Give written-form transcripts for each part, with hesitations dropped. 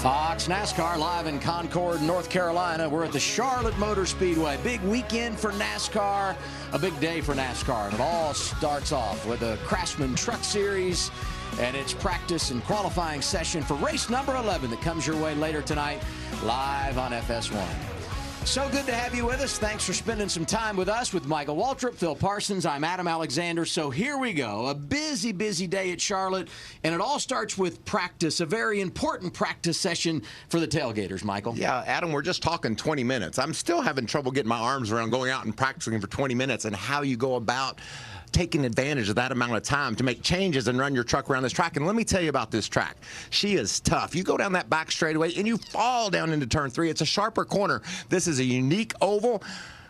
Fox NASCAR live in Concord, North Carolina. We're at the Charlotte Motor Speedway. Big weekend for NASCAR, a big day for NASCAR. And it all starts off with the Craftsman Truck Series and its practice and qualifying session for race number 11 that comes your way later tonight, live on FS1. So good to have you with us. Thanks for spending some time with us. With Michael Waltrip, Phil Parsons, I'm Adam Alexander. So here we go. A busy, busy day at Charlotte. And it all starts with practice, a very important practice session for the tailgaters, Michael. Yeah, Adam, we're just talking 20 minutes. I'm still having trouble getting my arms around going out and practicing for 20 minutes and how you go about taking advantage of that amount of time to make changes and run your truck around this track. And let me tell you about this track. She is tough. You go down that back straightaway and you fall down into turn 3. It's a sharper corner. This is a unique oval,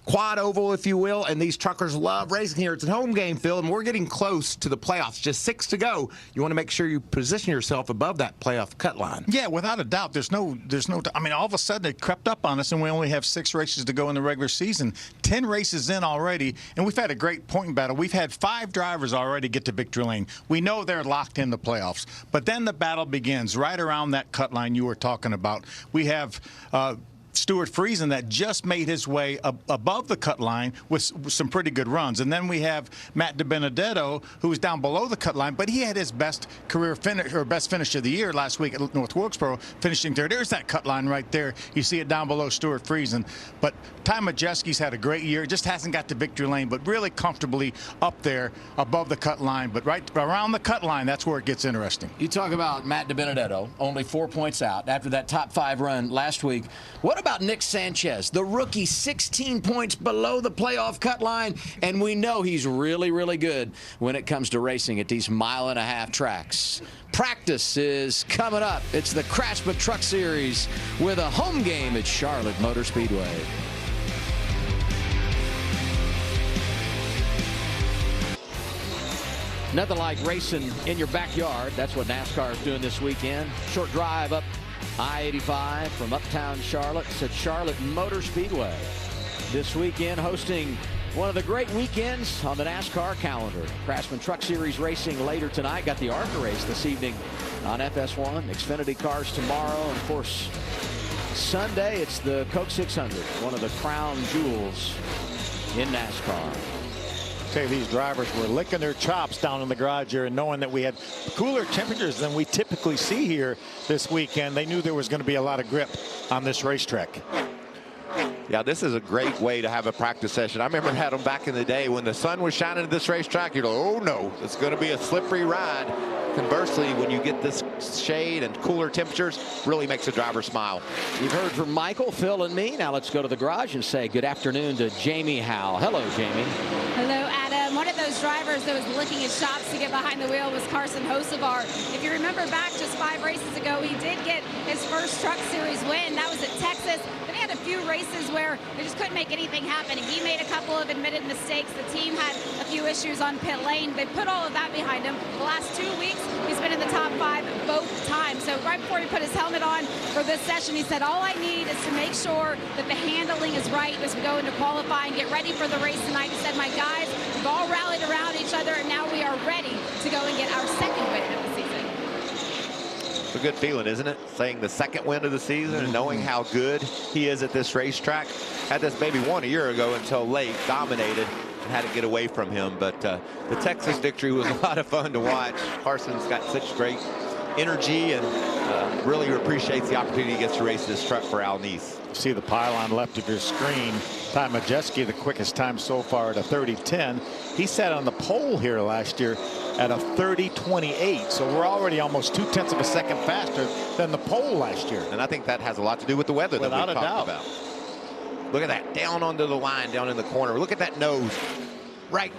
quad oval, if you will, and these truckers love racing here. It's a home game, Phil, and we're getting close to the playoffs. Just 6 to go. You want to make sure you position yourself above that playoff cut line. Yeah, without a doubt. There's no. I mean, all of a sudden it crept up on us, and we only have 6 races to go in the regular season. 10 races in already, and we've had a great point battle. We've had 5 drivers already get to victory lane. We know they're locked in the playoffs, but then the battle begins right around that cut line you were talking about. We have Stuart Friesen that just made his way above the cut line with some pretty good runs. And then we have Matt DiBenedetto, who was down below the cut line, but he had his best career finish, or best finish of the year last week at North Wilkesboro, finishing third. There's that cut line right there. You see it down below Stuart Friesen. But Ty Majeski's had a great year. Just hasn't got to victory lane, but really comfortably up there above the cut line. But right around the cut line, that's where it gets interesting. You talk about Matt DiBenedetto, only 4 points out after that top 5 run last week. What about Nick Sanchez, the rookie, 16 points below the playoff cut line, and we know he's really, really good when it comes to racing at these 1.5-mile tracks. Practice is coming up. It's the Craftsman Truck Series with a home game at Charlotte Motor Speedway. Nothing like racing in your backyard. That's what NASCAR is doing this weekend. Short drive up I-85 from uptown Charlotte. It's at Charlotte Motor Speedway this weekend, hosting one of the great weekends on the NASCAR calendar. Craftsman Truck Series racing later tonight. Got the ARCA race this evening on FS1. Xfinity cars tomorrow. And of course, Sunday, it's the Coke 600, one of the crown jewels in NASCAR. Say these drivers were licking their chops down in the garage here, and knowing that we had cooler temperatures than we typically see here this weekend, they knew there was going to be a lot of grip on this racetrack. Yeah, this is a great way to have a practice session. I remember had them back in the day when the sun was shining at this racetrack. You're like, oh no, it's going to be a slippery ride. Conversely, when you get this shade and cooler temperatures, really makes the driver smile. You've heard from Michael, Phil, and me. Now let's go to the garage and say good afternoon to Jamie Howell. Hello, Jamie. Hello, Adam. One of those drivers that was licking his chops to get behind the wheel was Carson Hocevar. If you remember back just 5 races ago, he did get his first Truck Series win. That was at Texas. Then he had a few races where they just couldn't make anything happen. He made a couple of admitted mistakes. The team had a few issues on pit lane. They put all of that behind him. The last 2 weeks, he's been in the top 5 both times. So right before he put his helmet on for this session, he said, all I need is to make sure that the handling is right as we go into qualifying, get ready for the race tonight. He said, my guys, we've all rallied around each other, and now we are ready to go and get our second win of the season. It's a good feeling, isn't it? Saying the second win of the season and knowing how good he is at this racetrack. Had this maybe won a year ago until late, dominated, and had to get away from him. But the Texas victory was a lot of fun to watch. Carson's got such great energy and really appreciates the opportunity he gets to race this truck for Al Neese. See the pylon left of your screen. Ty Majeski, the quickest time so far at a 30:10. He sat on the pole here last year at a 30:28. So we're already almost 0.2 of a second faster than the pole last year. And I think that has a lot to do with the weather that we've talked about. Look at that, down onto the line, down in the corner. Look at that nose. Right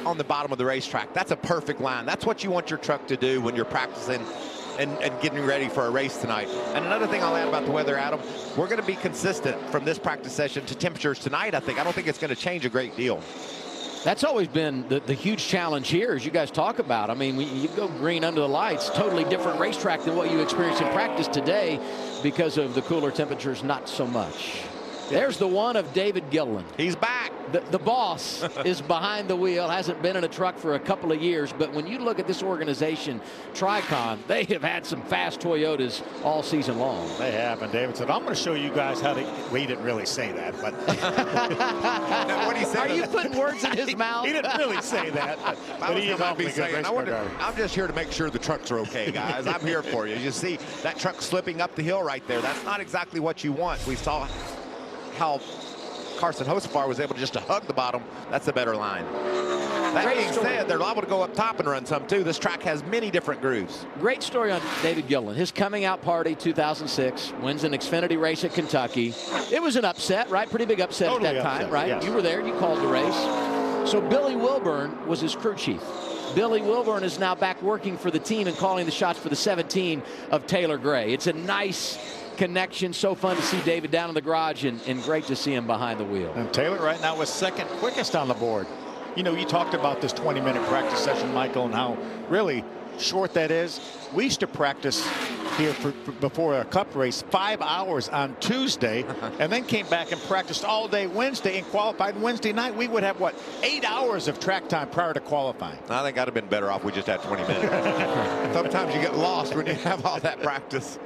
on the bottom of the racetrack. That's a perfect line. That's what you want your truck to do when you're practicing and getting ready for a race tonight. And another thing I'll add about the weather, Adam, we're going to be consistent from this practice session to temperatures tonight, I think. I don't think it's going to change a great deal. That's always been the huge challenge here, as you guys talk about. I mean, when you go green under the lights, totally different racetrack than what you experience in practice today because of the cooler temperatures, not so much. There's the one of David Gilliland. He's back. The boss is behind the wheel, hasn't been in a truck for a couple of years, but when you look at this organization, Tricon, they have had some fast Toyotas all season long. They have, and David said, I'm going to show you guys how to, well, he didn't really say that, but. What he said, are you putting words in his mouth? He didn't really say that, but he is awfully good race car driver. I'm just here to make sure the trucks are okay, guys. I'm here for you. You see that truck slipping up the hill right there. That's not exactly what you want. We saw how Carson Hocevar was able just to hug the bottom. That's a better line. That being said, they're liable to go up top and run some too. This track has many different grooves. Great story on David Gilliland. His coming out party 2006, wins an Xfinity race at Kentucky. It was an upset, right? Pretty big upset Totally at that time, upset, right? yes. You were there. You called the race. So Billy Wilburn was his crew chief. Billy Wilburn is now back working for the team and calling the shots for the 17 of Taylor Gray. It's a nice connection. So fun to see David down in the garage, and great to see him behind the wheel. And Taylor right now was second quickest on the board. You know, you talked about this 20-minute practice session, Michael, and how really short that is. We used to practice here before a cup race 5 hours on Tuesday, and then came back and practiced all day Wednesday and qualified Wednesday night. We would have, what, 8 hours of track time prior to qualifying. I think I'd have been better off we just had 20 minutes. Sometimes you get lost when you have all that practice.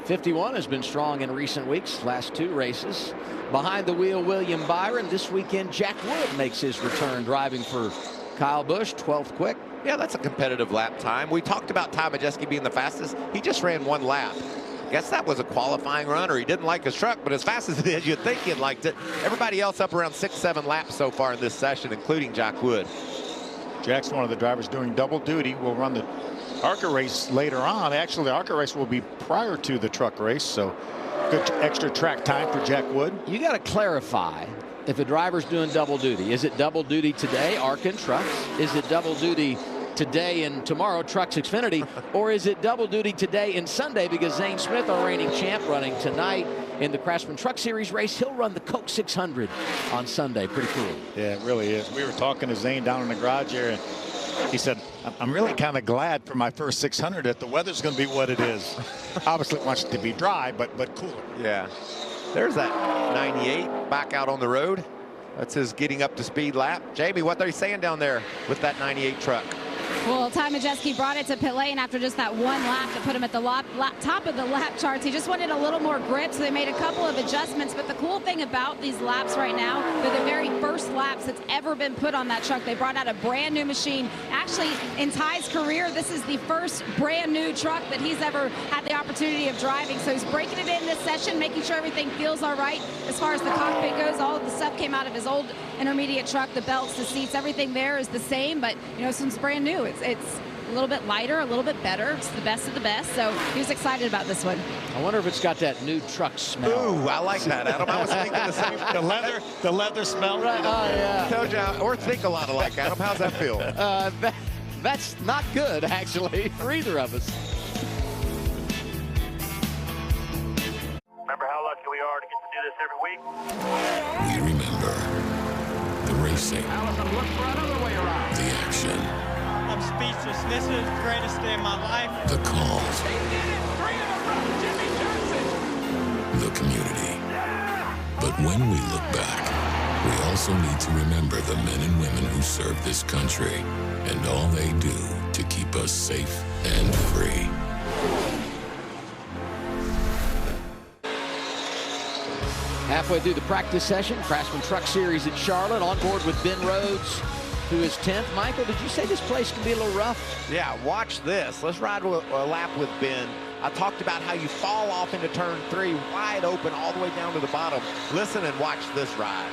51 has been strong in recent weeks, last 2 races. Behind the wheel, William Byron. This weekend, Jack Wood makes his return, driving for Kyle Busch, 12th quick. Yeah, that's a competitive lap time. We talked about Ty Majeski being the fastest. He just ran 1 lap. I guess that was a qualifying run, or he didn't like his truck, but as fast as it is, you'd think he'd liked it. Everybody else up around 6-7 laps so far in this session, including Jack Wood. Jack's one of the drivers doing double duty. Will run the ARCA race later on. Actually, the ARCA race will be prior to the truck race, so good extra track time for Jack Wood. You got to clarify if a driver's doing double duty. Is it double duty today, ARCA and trucks? Is it double duty today and tomorrow, trucks Xfinity? Or is it double duty today and Sunday because Zane Smith, our reigning champ, running tonight in the Craftsman Truck Series race? He'll run the Coke 600 on Sunday. Pretty cool. Yeah, it really is. We were talking to Zane down in the garage here, and he said, I'm really kind of glad for my first 600 that the weather's going to be what it is. Obviously wants it to be dry, but cooler. Yeah. There's that 98 back out on the road. That's his getting up to speed lap. Jamie, what are you saying down there with that 98 truck? Well, Ty Majeski brought it to pit lane after just that 1 lap to put him at the top of the lap charts. He just wanted a little more grip, so they made a couple of adjustments. But the cool thing about these laps right now, they're the very first laps that's ever been put on that truck. They brought out a brand new machine. Actually, in Ty's career, this is the first brand new truck that he's ever had the opportunity of driving. So he's breaking it in this session, making sure everything feels all right. As far as the cockpit goes, all of the stuff came out of his old intermediate truck, the belts, the seats, everything there is the same, but you know, since brand new, it's a little bit lighter, a little bit better. It's the best of the best, so he was excited about this one. I wonder if it's got that new truck smell. Ooh, I like that, Adam. I was thinking the same. The leather smell. Right. Oh, yeah. Told you, or think a lot alike, Adam. How's that feel? That's not good, actually, for either of us. Remember how lucky we are to get to do this every week? We remember the racing, Allison, look for another way around. the action, I'm speechless. This is the greatest day of my life. the calls, They did it! 3 in a row, Jimmy Johnson! the community. But when we look back, we also need to remember the men and women who serve this country and all they do to keep us safe and free. Halfway through the practice session, Craftsman Truck Series at Charlotte, on board with Ben Rhodes, who is 10th. Michael, did you say this place can be a little rough? Yeah, watch this. Let's ride a lap with Ben. I talked about how you fall off into turn 3, wide open all the way down to the bottom. Listen and watch this ride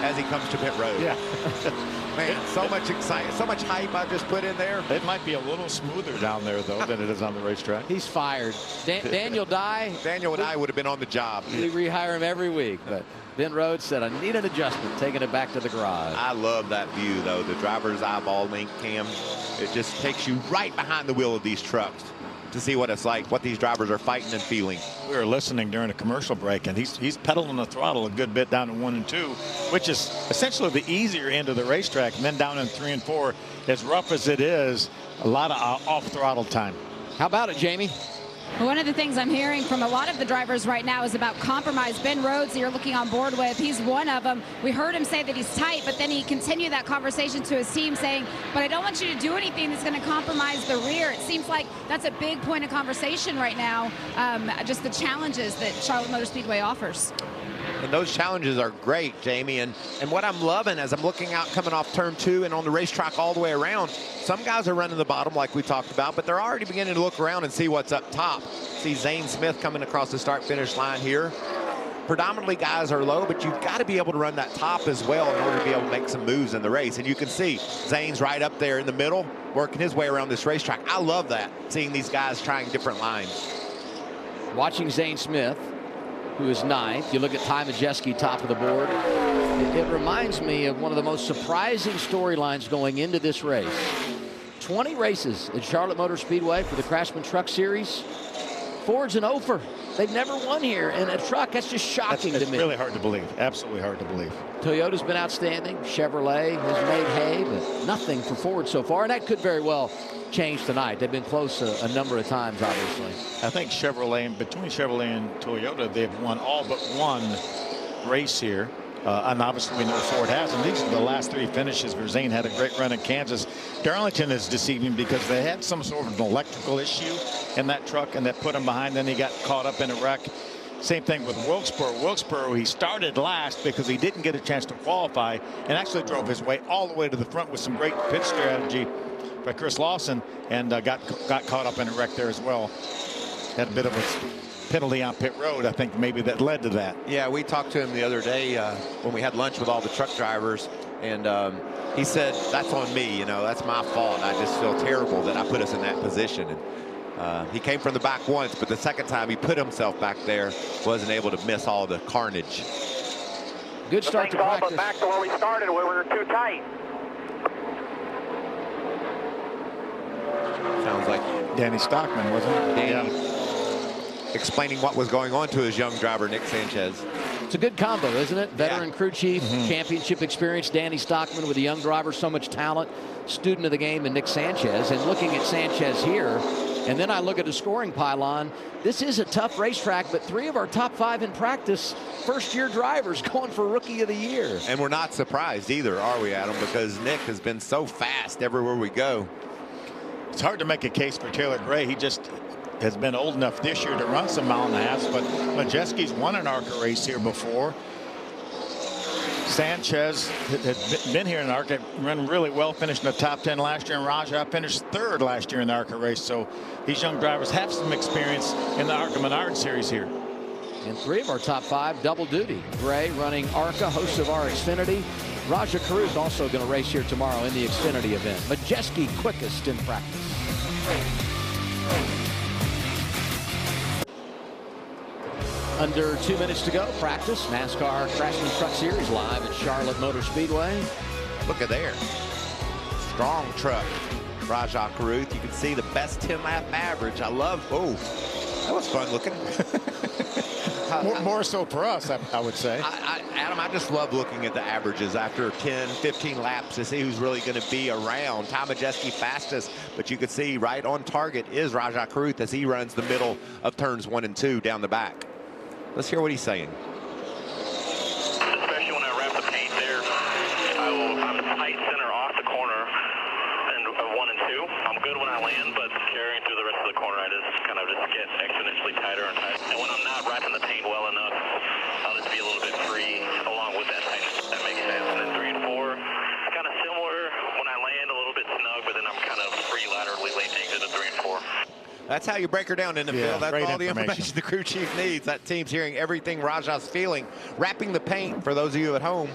as he comes to pit road. Yeah. Man, so much excitement, so much hype I just put in there. It might be a little smoother down there, though, than it is on the racetrack. He's fired. Daniel Dye. Daniel and I would have been on the job. We rehire him every week, but Ben Rhodes said, I need an adjustment, taking it back to the garage. I love that view, though. The driver's eyeball link cam. It just takes you right behind the wheel of these trucks to see what it's like, what these drivers are fighting and feeling. We were listening during a commercial break, and he's pedaling the throttle a good bit down to 1 and 2, which is essentially the easier end of the racetrack. And then down in 3 and 4, as rough as it is, a lot of off throttle time. How about it, Jamie? One of the things I'm hearing from a lot of the drivers right now is about compromise. Ben Rhodes, you're looking on board with, he's one of them. We heard him say that he's tight, but then he continued that conversation to his team saying, but I don't want you to do anything that's going to compromise the rear. It seems like that's a big point of conversation right now, just the challenges that Charlotte Motor Speedway offers. And those challenges are great, Jamie. And what I'm loving as I'm looking out coming off turn 2 and on the racetrack all the way around, some guys are running the bottom like we talked about, but they're already beginning to look around and see what's up top. See Zane Smith coming across the start-finish line here. Predominantly guys are low, but you've got to be able to run that top as well in order to be able to make some moves in the race. And you can see Zane's right up there in the middle, working his way around this racetrack. I love that, seeing these guys trying different lines. Watching Zane Smith, who is 9th. You look at Ty Majeski, top of the board. It reminds me of one of the most surprising storylines going into this race. 20 races at Charlotte Motor Speedway for the Craftsman Truck Series. Ford's an offer. They've never won here in a truck. That's just shocking to me. It's really hard to believe. Absolutely hard to believe. Toyota's been outstanding. Chevrolet has made hay, but nothing for Ford so far. And that could very well change tonight. They've been close a number of times, obviously. I think between Chevrolet and Toyota, they've won all but one race here. And obviously we know Ford has. And these are the last 3 finishes where Zane had a great run in Kansas. Darlington is deceiving because they had some sort of an electrical issue in that truck, and that put him behind. Then he got caught up in a wreck. Same thing with Wilkesboro. Wilkesboro, he started last because he didn't get a chance to qualify and actually drove his way all the way to the front with some great pit strategy by Chris Lawson, and got caught up in a wreck there as well. Had a bit of a penalty on pit road, I think maybe that led to that. Yeah, we talked to him the other day when we had lunch with all the truck drivers, and he said, that's on me, that's my fault. I just feel terrible that I put us in that position. And he came from the back once, but the second time he put himself back there, wasn't able to miss all the carnage. Good start to practice. Back to where we started, we were too tight. Sounds like Danny Stockman, wasn't it? Danny explaining what was going on to his young driver, Nick Sanchez. It's a good combo, isn't it? Veteran crew chief, championship experience, Danny Stockman with a young driver, so much talent, student of the game, and Nick Sanchez. And looking at Sanchez here, and then I look at the scoring pylon. This is a tough racetrack, but 3 of our top 5 in practice, first-year drivers going for Rookie of the Year. And we're not surprised either, are we, Adam? Because Nick has been so fast everywhere we go. It's hard to make a case for Taylor Gray. He just has been old enough this year to run some mile and a half, but Majeski's won an ARCA race here before. Sanchez has been here in ARCA, run really well, finished in the top 10 last year, and Raja finished 3rd last year in the ARCA race. So these young drivers have some experience in the ARCA Menard series here. And 3 of our top 5 double duty. Gray running ARCA, host of our Xfinity. Raja Caruth also going to race here tomorrow in the Xfinity event. Majeski quickest in practice. Under 2 minutes to go. Practice. NASCAR Craftsman Truck Series live at Charlotte Motor Speedway. Look at there. Strong truck. Raja Caruth. You can see the best 10-lap average. I love. Oh, that was fun looking. More so for us, I would say. Adam, I just love looking at the averages after 10, 15 laps to see who's really going to be around. Ty Majeski fastest, but you can see right on target is Raja Caruth as he runs the middle of turns 1 and 2 down the back. Let's hear what he's saying. Especially when I wrap the paint there, I'm tight center off the corner and 1 and 2. I'm good when I land, but carrying through the rest of the corner, I just kind of get exponentially tighter and tighter. And when I'm not wrapping the paint well enough, I'll just be a little bit free along with that tightness, if that makes sense. And then 3 and 4, kind of similar. When I land, a little bit snug, but then I'm kind of free laterally late exit at 3 and 4. That's how you break her down in the field. That's all the information the crew chief needs. That team's hearing everything Raja's feeling. Wrapping the paint, for those of you at home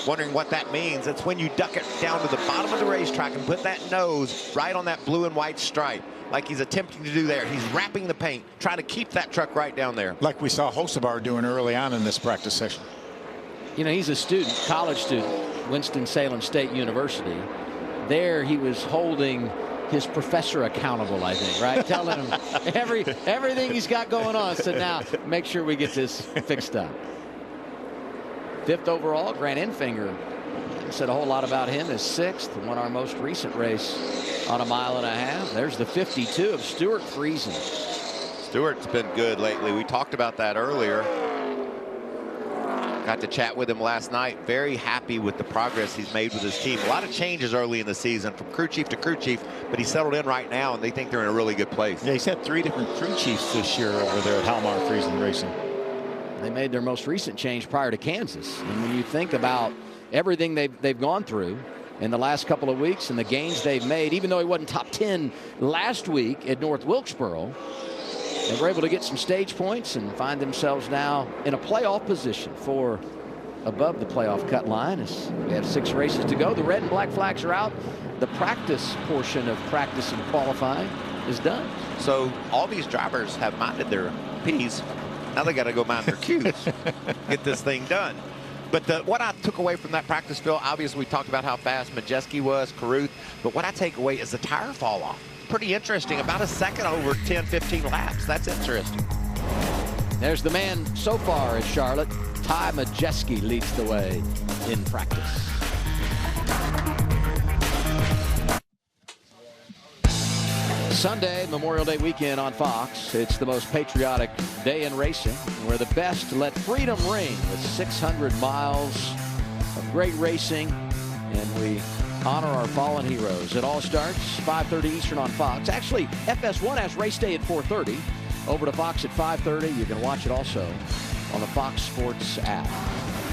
wondering what that means, it's when you duck it down to the bottom of the racetrack and put that nose right on that blue and white stripe, like he's attempting to do there. He's wrapping the paint, trying to keep that truck right down there. Like we saw Hocevar doing early on in this practice session. He's a student, college student, Winston-Salem State University. There he was holding his professor accountable, I think, right? Telling him everything he's got going on. So now make sure we get this fixed up. 5th overall, Grant Enfinger. Said a whole lot about him as 6th. Won our most recent race on a mile and a half. There's the 52 of Stuart Friesen. Stewart's been good lately. We talked about that earlier. Got to chat with him last night. Very happy with the progress he's made with his team. A lot of changes early in the season from crew chief to crew chief, but he's settled in right now, and they think they're in a really good place. Yeah, he's had 3 different crew chiefs this year over there at Halmar Friesen Racing. They made their most recent change prior to Kansas. And when you think about everything they've gone through in the last couple of weeks and the gains they've made, even though he wasn't top 10 last week at North Wilkesboro, they were able to get some stage points and find themselves now in a playoff position for above the playoff cut line as we have 6 races to go. The red and black flags are out. The practice portion of practice and qualifying is done. So all these drivers have minded their P's. Now they got to go mind their Q's. Get this thing done. But what I took away from that practice, Phil, obviously we talked about how fast Majeski was, Caruth, but what I take away is the tire fall off. Pretty interesting, about a second over 10-15 laps. That's interesting. There's the man so far at Charlotte. Ty Majeski leads the way in practice. Sunday, Memorial Day weekend on Fox. It's the most patriotic day in racing, where the best let freedom ring with 600 miles of great racing, and we honor our fallen heroes. It all starts 5:30 Eastern on Fox. Actually, FS1 has race day at 4:30. Over to Fox at 5:30. You can watch it also on the Fox Sports app.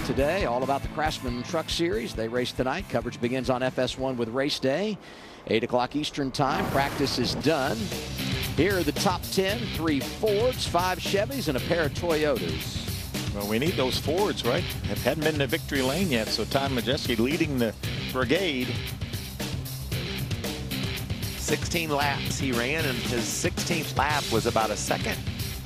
Today, all about the Craftsman Truck Series. They race tonight. Coverage begins on FS1 with race day. 8 o'clock Eastern time. Practice is done. Here are the top 10. 3 Fords, 5 Chevys, and a pair of Toyotas. Well, we need those Fords, right? Hadn't been to victory lane yet, so Ty Majeski leading the brigade. 16 laps he ran, and his 16th lap was about a second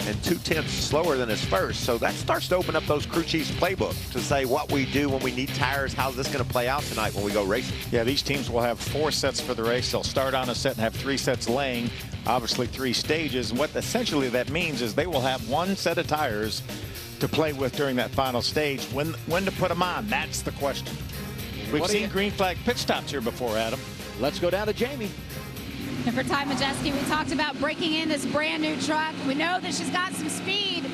and 2/10 slower than his first. So that starts to open up those crew chiefs' playbook to say what we do when we need tires. How's this going to play out tonight when we go racing? Yeah, these teams will have 4 sets for the race. They'll start on a set and have 3 sets laying, obviously 3 stages. And what essentially that means is they will have 1 set of tires to play with during that final stage. When to put them on, that's the question. We've seen green flag pit stops here before, Adam. Let's go down to Jamie. And for Ty Majeski, we talked about breaking in this brand new truck. We know that she's got some speed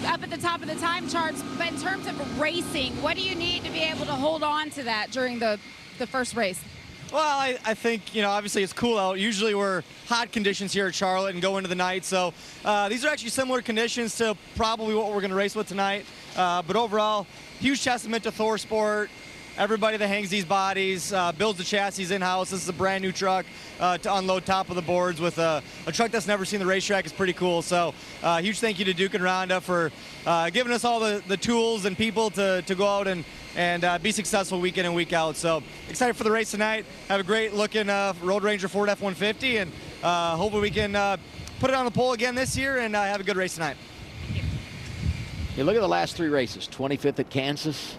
up at the top of the time charts, but in terms of racing, what do you need to be able to hold on to that during the first race? Well, I think, you know, obviously it's cool out. Usually we're hot conditions here at Charlotte and go into the night. So these are actually similar conditions to probably what we're going to race with tonight. But overall, huge testament to Thor Sport. Everybody that hangs these bodies, builds the chassis in-house. This is a brand new truck to unload top of the boards with a truck that's never seen the racetrack. Is pretty cool. So huge thank you to Duke and Rhonda for giving us all the tools and people to go out and be successful week in and week out. So excited for the race tonight. Have a great looking Road Ranger Ford F-150, and hopefully we can put it on the pole again this year and have a good race tonight. You look at the last 3 races. 25th at Kansas,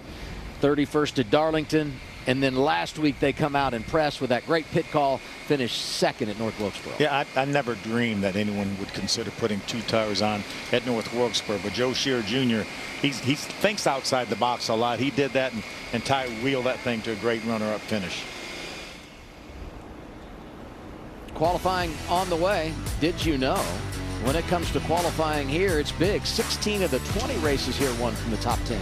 31st at Darlington, and then last week they come out and press with that great pit call, finished 2nd at North Wilkesboro. Yeah, I never dreamed that anyone would consider putting 2 tires on at North Wilkesboro, but Joe Shearer Jr., he thinks outside the box a lot. He did that, and Ty wheeled that thing to a great runner-up finish. Qualifying on the way. Did you know? When it comes to qualifying here, it's big. 16 of the 20 races here won from the top 10.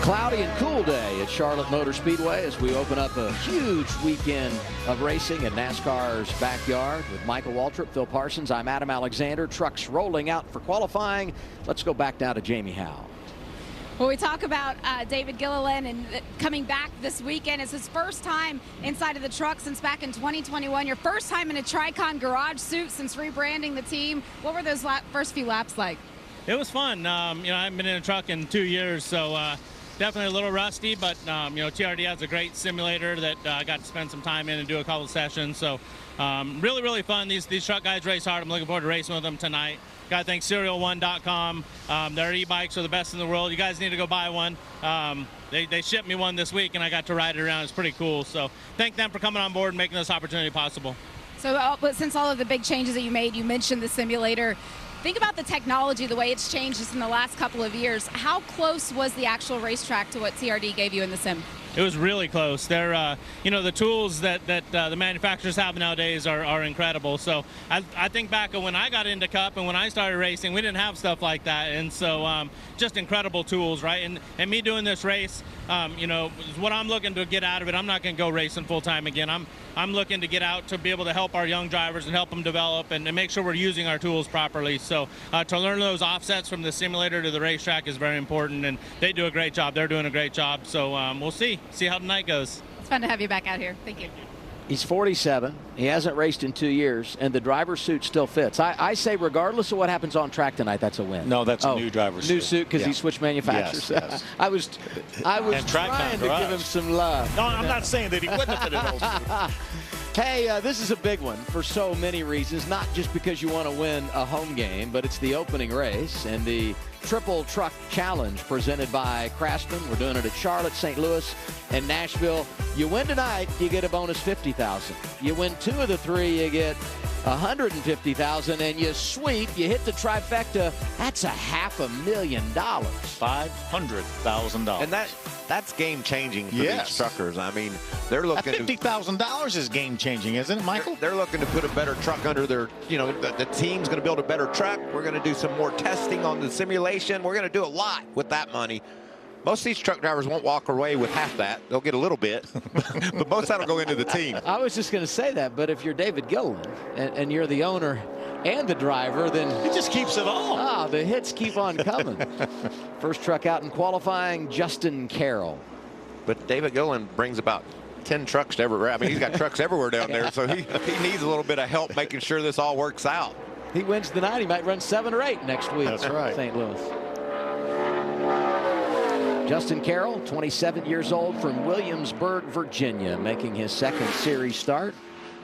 Cloudy and cool day at Charlotte Motor Speedway as we open up a huge weekend of racing in NASCAR's backyard with Michael Waltrip, Phil Parsons. I'm Adam Alexander. Trucks rolling out for qualifying. Let's go back now to Jamie Howe. Well, we talk about David Gilliland and coming back this weekend. It's his first time inside of the truck since back in 2021. Your first time in a Tricon garage suit since rebranding the team. What were those first few laps like? It was fun. You know, I haven't been in a truck in 2 years, so definitely a little rusty, but you know, TRD has a great simulator that I got to spend some time in and do a couple of sessions. So really fun. These truck guys race hard. I'm looking forward to racing with them tonight. Got to thank Serial1.com. Their e-bikes are the best in the world. You guys need to go buy one. They shipped me one this week, and I got to ride it around. It's pretty cool. So thank them for coming on board and making this opportunity possible. So since all of the big changes that you made, you mentioned the simulator. Think about the technology, the way it's changed just in the last couple of years. How close was the actual racetrack to what TRD gave you in the sim? really close. They're, the tools that the manufacturers have nowadays are incredible. So I think back when I got into Cup and when I started racing, we didn't have stuff like that. And so just incredible tools, right? And me doing this race, what I'm looking to get out of it, I'm not going to go racing full time again. I'm looking to get out to be able to help our young drivers and help them develop and make sure we're using our tools properly. So to learn those offsets from the simulator to the racetrack is very important, and they do a great job. They're doing a great job. So we'll see how the night goes. It's fun to have you back out here. Thank you. He's 47. He hasn't raced in 2 years, and the driver's suit still fits. I say regardless of what happens on track tonight, that's a win. No, that's a new driver's suit. New suit because he switched manufacturers. Yes. I was trying to give him some love. No, I'm not saying that he wouldn't have fit in those suits. Hey, this is a big one for so many reasons, not just because you want to win a home game, but it's the opening race and the Triple Truck Challenge presented by Craftsman. We're doing it at Charlotte, St. Louis, and Nashville. You win tonight, you get a bonus $50,000. You win 2 of the 3, you get $150,000, and you sweep, you hit the trifecta. That's $500,000. $500,000. And that's game changing for these truckers. I mean, they're looking $50,000 is game changing, isn't it, Michael? They're looking to put a better truck under their, the team's going to build a better truck. We're going to do some more testing on the simulation. We're going to do a lot with that money. Most of these truck drivers won't walk away with half that. They'll get a little bit, but most of that will go into the team. I was just going to say that, but if you're David Gilliland and you're the owner and the driver, then it just keeps it all. The hits keep on coming. First truck out in qualifying, Justin Carroll. But David Gilliland brings about 10 trucks to everywhere. I mean, he's got trucks everywhere down there, so he needs a little bit of help making sure this all works out. He wins the night. He might run 7 or 8 next week. That's right. St. Louis. Justin Carroll, 27 years old, from Williamsburg, Virginia, making his second series start.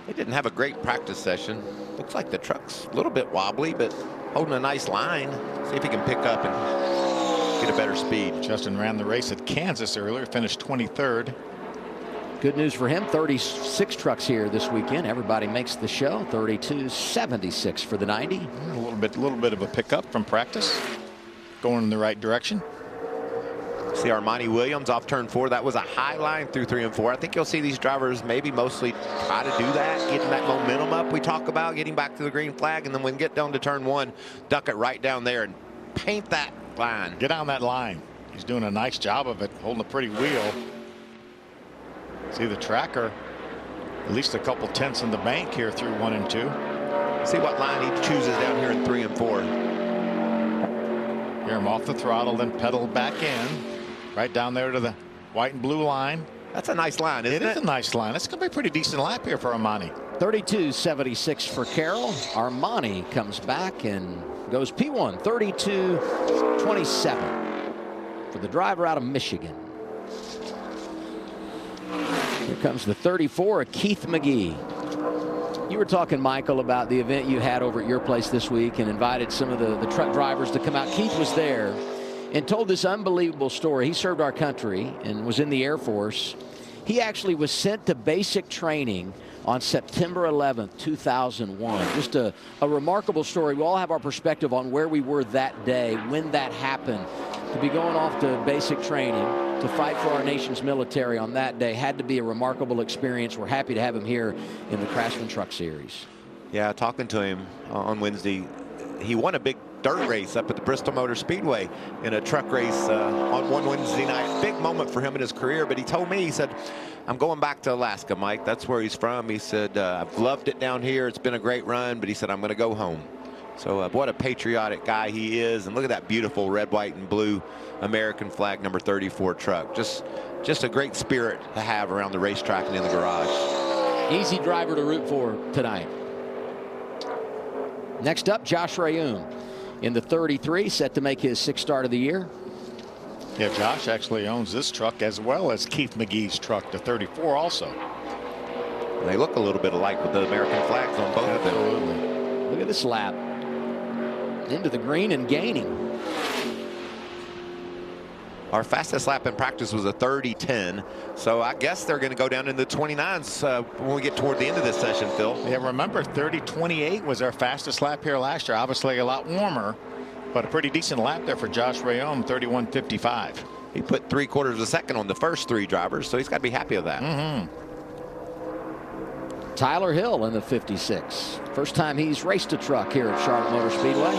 He didn't have a great practice session. Looks like the truck's a little bit wobbly, but holding a nice line. See if he can pick up and get a better speed. Justin ran the race at Kansas earlier, finished 23rd. Good news for him, 36 trucks here this weekend. Everybody makes the show. 32.76 for the 90. A little bit of a pickup from practice, going in the right direction. See Armani Williams off turn 4. That was a high line through 3 and 4. I think you'll see these drivers maybe mostly try to do that, getting that momentum up we talk about, getting back to the green flag, and then when we get down to turn 1, duck it right down there and paint that line. Get on that line. He's doing a nice job of it, holding a pretty wheel. See the tracker, at least a couple tenths in the bank here through 1 and 2. See what line he chooses down here in 3 and 4. Hear him off the throttle, then pedal back in. Right down there to the white and blue line. That's a nice line, isn't it? It is a nice line. It's going to be a pretty decent lap here for Armani. 32.76 for Carroll. Armani comes back and goes P1, 32.27 for the driver out of Michigan. Here comes the 34 of Keith McGee. You were talking, Michael, about the event you had over at your place this week and invited some of the truck drivers to come out. Keith was there and told this unbelievable story. He served our country and was in the Air Force. He actually was sent to basic training on September 11th, 2001. Just a remarkable story. We all have our perspective on where we were that day, when that happened. To be going off to basic training to fight for our nation's military on that day had to be a remarkable experience. We're happy to have him here in the Craftsman Truck Series. Yeah, talking to him on Wednesday, he won a big dirt race up at the Bristol Motor Speedway in a truck race on one Wednesday night. Big moment for him in his career, but he told me, he said, I'm going back to Alaska, Mike. That's where he's from. He said, I've loved it down here. It's been a great run, but he said, I'm going to go home. So what a patriotic guy he is. And look at that beautiful red, white, and blue American flag number 34 truck. Just a great spirit to have around the racetrack and in the garage. Easy driver to root for tonight. Next up, Josh Rayoum in the 33, set to make his 6th start of the year. Yeah, Josh actually owns this truck as well as Keith McGee's truck, the 34 also. They look a little bit alike with the American flags on both of them. Look at this lap. Into the green and gaining. Our fastest lap in practice was a 30:10, so I guess they're going to go down in the 29s when we get toward the end of this session, Phil. Yeah, remember 30:28 was our fastest lap here last year. Obviously a lot warmer, but a pretty decent lap there for Josh Rayoum, 31:55. He put 3/4 of a second on the first 3 drivers, so he's got to be happy with that. Tyler Hill in the 56. First time he's raced a truck here at Charlotte Motor Speedway.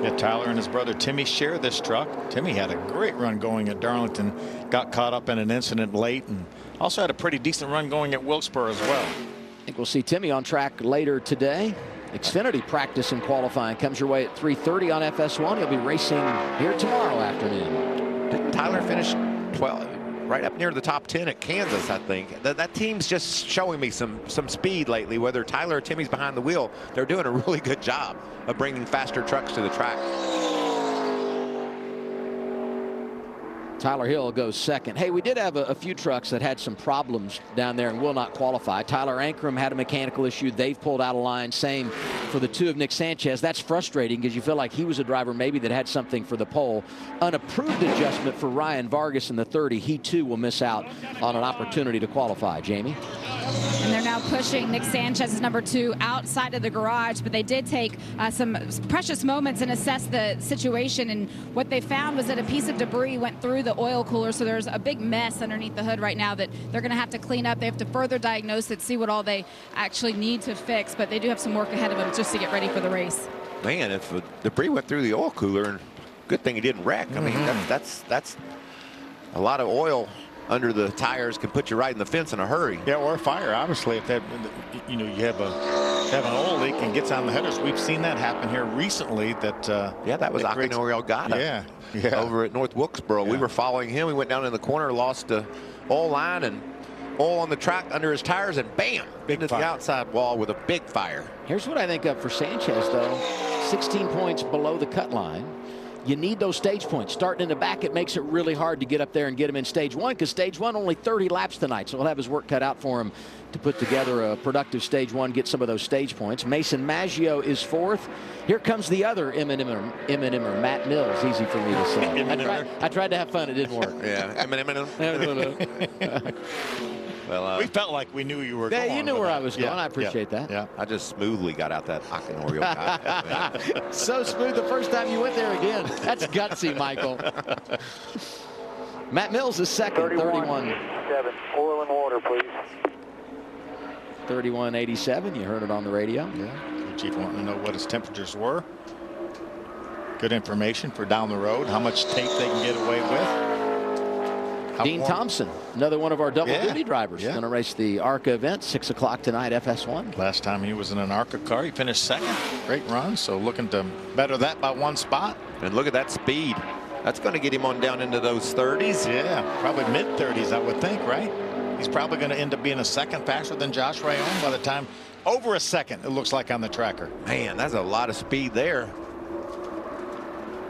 Yeah, Tyler and his brother Timmy share this truck. Timmy had a great run going at Darlington, got caught up in an incident late, and also had a pretty decent run going at Wilkesboro as well. I think we'll see Timmy on track later today. Xfinity practice and qualifying comes your way at 3:30 on FS1. He'll be racing here tomorrow afternoon. Didn't Tyler finish 12, right up near the top 10 at Kansas? I think that team's just showing me some speed lately. Whether Tyler or Timmy's behind the wheel, they're doing a really good job of bringing faster trucks to the track. Tyler Hill goes second. Hey, we did have a few trucks that had some problems down there and will not qualify. Tyler Ankrum had a mechanical issue. They've pulled out of line. Same for the 2 of Nick Sanchez. That's frustrating because you feel like he was a driver maybe that had something for the pole. Unapproved adjustment for Ryan Vargas in the 30. He too will miss out on an opportunity to qualify. Jamie? And they're now pushing Nick Sanchez's number 2 outside of the garage, but they did take some precious moments and assess the situation. And what they found was that a piece of debris went through the oil cooler, so there's a big mess underneath the hood right now that they're going to have to clean up. They have to further diagnose it, see what all they actually need to fix, but they do have some work ahead of them just to get ready for the race. Man, if debris went through the oil cooler, and good thing he didn't wreck. I mean, that's a lot of oil under the tires can put you right in the fence in a hurry. Yeah, or fire. Obviously, if that, you have an oil leak and gets on the headers. We've seen that happen here recently. That was Akinori Ogata. Yeah. Over at North Wilkesboro. Yeah. We were following him. We went down in the corner, lost the oil line and oil on the track under his tires, and bam, into the outside wall with a big fire. Here's what I think of for Sanchez, though. 16 points below the cut line. You need those stage points. Starting in the back, it makes it really hard to get up there and get him in stage 1, because stage 1 only 30 laps tonight, so he'll have his work cut out for him to put together a productive stage 1, get some of those stage points. Mason Maggio is 4th. Here comes the other M&M'er, Matt Mills. Easy for me to say. I tried to have fun. It didn't work. Yeah, M&M'er. Well, we felt like we knew you were going. Yeah, you knew where I was going. I appreciate that. Yeah, I just smoothly got out that Akinori Ogata. So smooth the first time you went there again. That's gutsy, Michael. Matt Mills is second, 31. 7. Oil and water, please. 31.87. You heard it on the radio. Yeah. The chief wanted to know what his temperatures were. Good information for down the road. How much tape they can get away with. Dean Thompson, another one of our double duty drivers, going to race the ARCA event, 6 o'clock tonight, FS1. Last time he was in an ARCA car, he finished second. Great run, so looking to better that by 1 spot. And look at that speed. That's going to get him on down into those 30s. Yeah, probably mid-30s, I would think, right? He's probably going to end up being a second faster than Josh Rayon by the time, over a second, it looks like on the tracker. Man, that's a lot of speed there.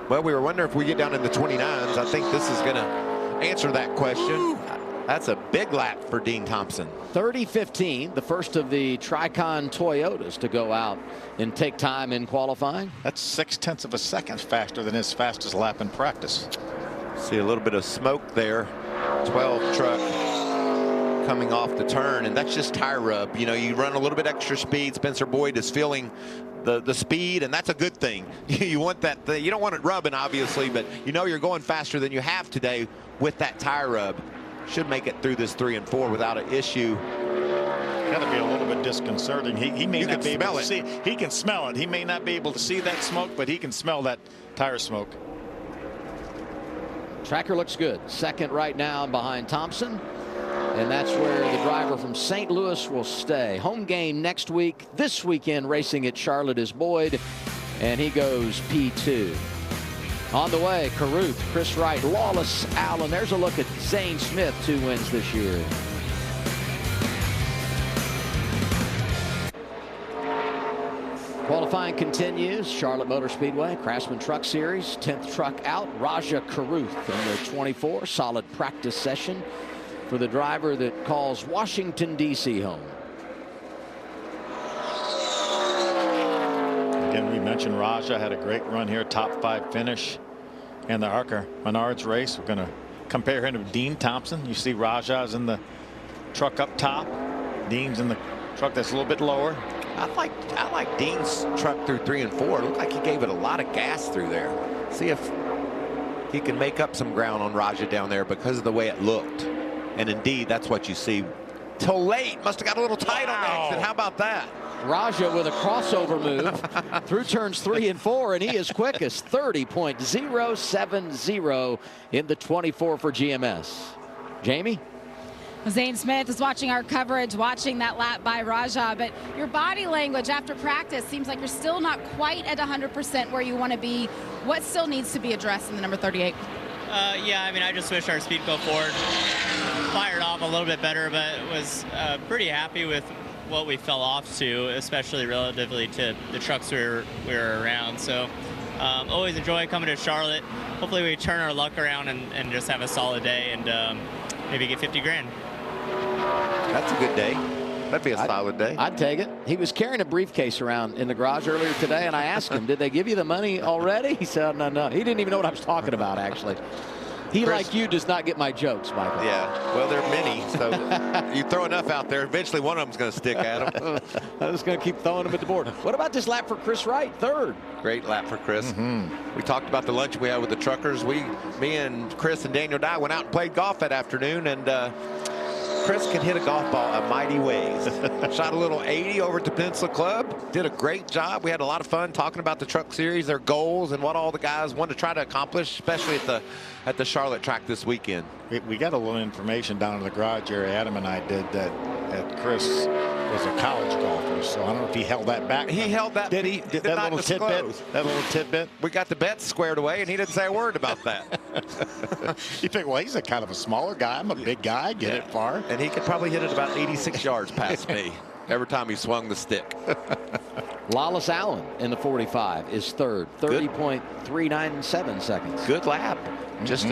Well, we were wondering if we get down in the 29s. I think this is going to answer that question. That's a big lap for Dean Thompson. 30.15, the first of the Tricon Toyotas to go out and take time in qualifying. That's 0.6 of a second faster than his fastest lap in practice. See a little bit of smoke there. 12 truck coming off the turn, and that's just tire rub. You know, you run a little bit extra speed. Spencer Boyd is feeling the speed, and that's a good thing. You want that. You don't want it rubbing, obviously, but you know you're going faster than you have today with that tire rub. Should make it through this 3 and 4 without an issue. Got to be a little bit disconcerting. He may not be able to see. He can smell it. He may not be able to see that smoke, but he can smell that tire smoke. Tracker looks good. Second right now behind Thompson. And that's where the driver from St. Louis will stay. Home game next week. This weekend racing at Charlotte is Boyd, and he goes P2. On the way, Carruth, Chris Wright, Lawless, Allen. There's a look at Zane Smith, 2 wins this year. Qualifying continues. Charlotte Motor Speedway, Craftsman Truck Series, 10th truck out. Raja Carruth in the 24. Solid practice session for the driver that calls Washington, D.C. home. Again, we mentioned Raja had a great run here, top 5 finish in the ARCA Menards race. We're going to compare him to Dean Thompson. You see Raja's in the truck up top. Dean's in the truck that's a little bit lower. I like Dean's truck through 3 and 4. It looked like he gave it a lot of gas through there. See if he can make up some ground on Raja down there because of the way it looked. And indeed, that's what you see. Till late, must have got a little tight on the exit. How about that? Raja with a crossover move through turns 3 and 4, and he is quickest, 30.070 in the 24 for GMS. Jamie? Zane Smith is watching our coverage, watching that lap by Raja, but your body language after practice seems like you're still not quite at 100% where you want to be. What still needs to be addressed in the number 38? Yeah, I mean, I just wish our speed go forward fired off a little bit better, but was pretty happy with what we fell off to, especially relatively to the trucks we were around. So always enjoy coming to Charlotte. Hopefully we turn our luck around and just have a solid day and maybe get 50 grand. That's a good day. That'd be a solid day. I'd take it. He was carrying a briefcase around in the garage earlier today, and I asked him, did they give you the money already? He said, no. He didn't even know what I was talking about, actually. He, Chris, like you, does not get my jokes, Michael. Yeah, well, there are many, so you throw enough out there, eventually one of them's going to stick at him. I'm just going to keep throwing them at the board. What about this lap for Chris Wright, third? Great lap for Chris. We talked about the lunch we had with the truckers. Me and Chris and Daniel Dye went out and played golf that afternoon, and Chris can hit a golf ball a mighty ways. Shot a little 80 over at the Peninsula Club. Did a great job. We had a lot of fun talking about the truck series, their goals, and what all the guys want to try to accomplish, especially at the Charlotte track this weekend. We got a little information down in the garage area. Adam and I did that Chris was a college golfer, so I don't know if he held that back. He held that. Did he? Did that little tidbit? That little tidbit. We got the bets squared away, and he didn't say a word about that. You think, well, he's a kind of a smaller guy. I'm a big guy. Get it far. And he could probably hit it about 86 yards past me every time he swung the stick. Lawless Allen in the 45 is third, 30.397 seconds. Good lap. Just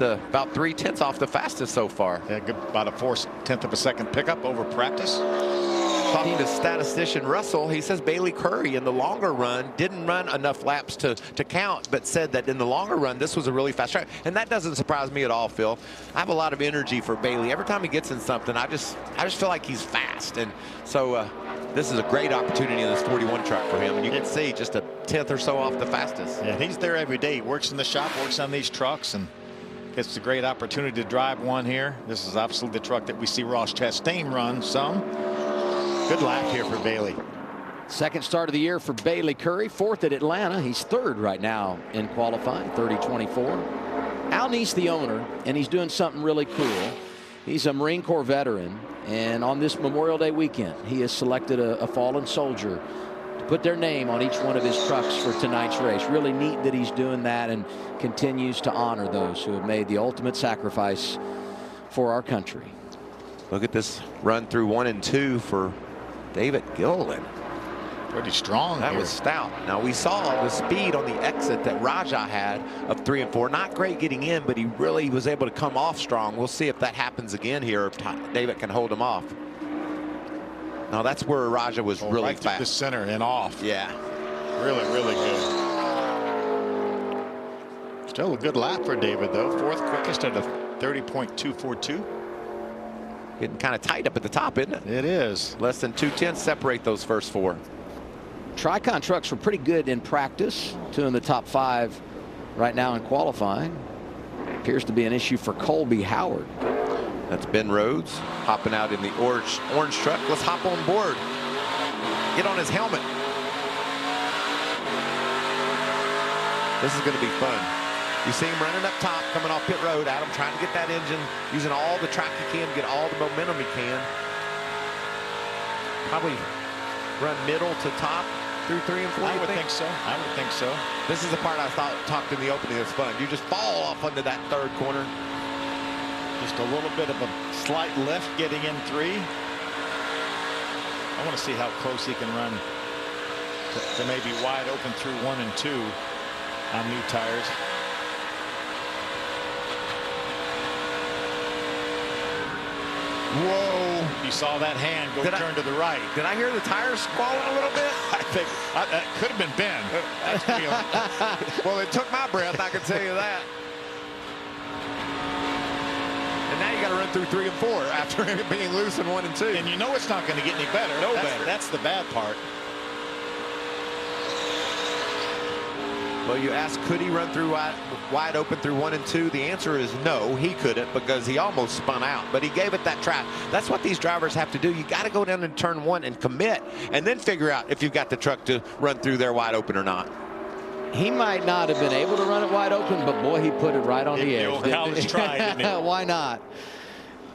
about 3/10 off the fastest so far. Yeah, good, about a 4/10 of a second pickup over practice. Talking to statistician Russell, he says Bailey Curry in the longer run didn't run enough laps to count, but said that in the longer run this was a really fast track, and that doesn't surprise me at all, Phil. I have a lot of energy for Bailey. Every time he gets in something, I just feel like he's fast, and so this is a great opportunity in this 41 truck for him, and you can see just a 10th or so off the fastest. Yeah, he's there every day. He works in the shop, works on these trucks, and gets a great opportunity to drive one here. This is obviously the truck that we see Ross Chastain run some. Good lap here for Bailey. Second start of the year for Bailey Curry, fourth at Atlanta. He's third right now in qualifying, 30.24. Al Neese, the owner, and he's doing something really cool. He's a Marine Corps veteran, and on this Memorial Day weekend, he has selected a fallen soldier to put their name on each one of his trucks for tonight's race. Really neat that he's doing that and continues to honor those who have made the ultimate sacrifice for our country. Look at this run through 1 and 2 for David Gilliland. Pretty strong. That was stout. Now we saw the speed on the exit that Raja had of 3 and 4. Not great getting in, but he really was able to come off strong. We'll see if that happens again here, if David can hold him off. Now that's where Raja was really right fast. Through the center and off. Yeah. Really, really good. Still a good lap for David, though. Fourth quickest at a 30.242. Getting kind of tight up at the top, isn't it? It is. Less than 2/10 separate those first four. Tricon trucks were pretty good in practice. 2 in the top 5 right now in qualifying. Appears to be an issue for Colby Howard. That's Ben Rhodes hopping out in the orange truck. Let's hop on board. Get on his helmet. This is going to be fun. You see him running up top, coming off pit road. Adam trying to get that engine, using all the track he can, get all the momentum he can. Probably run middle to top through 3 and 4. I would think so. I would think so. This is the part I talked in the opening that's fun. You just fall off under that third corner. Just a little bit of a slight lift getting in 3. I want to see how close he can run to maybe wide open through 1 and 2 on new tires. Whoa. You saw that hand go turn to the right. Did I hear the tires squalling a little bit? I think that could have been Ben. Well, it took my breath, I can tell you that. And now you got to run through 3 and 4 after it being loose in 1 and 2. And you know it's not going to get any better. Better. That's the bad part. Well, you ask, could he run through wide open through 1 and 2? The answer is no, he couldn't, because he almost spun out, but he gave it that try. That's what these drivers have to do. You got to go down in turn 1 and commit, and then figure out if you've got the truck to run through there wide open or not. He might not have been able to run it wide open, but boy, he put it right on the edge. The old college try, didn't he? Why not?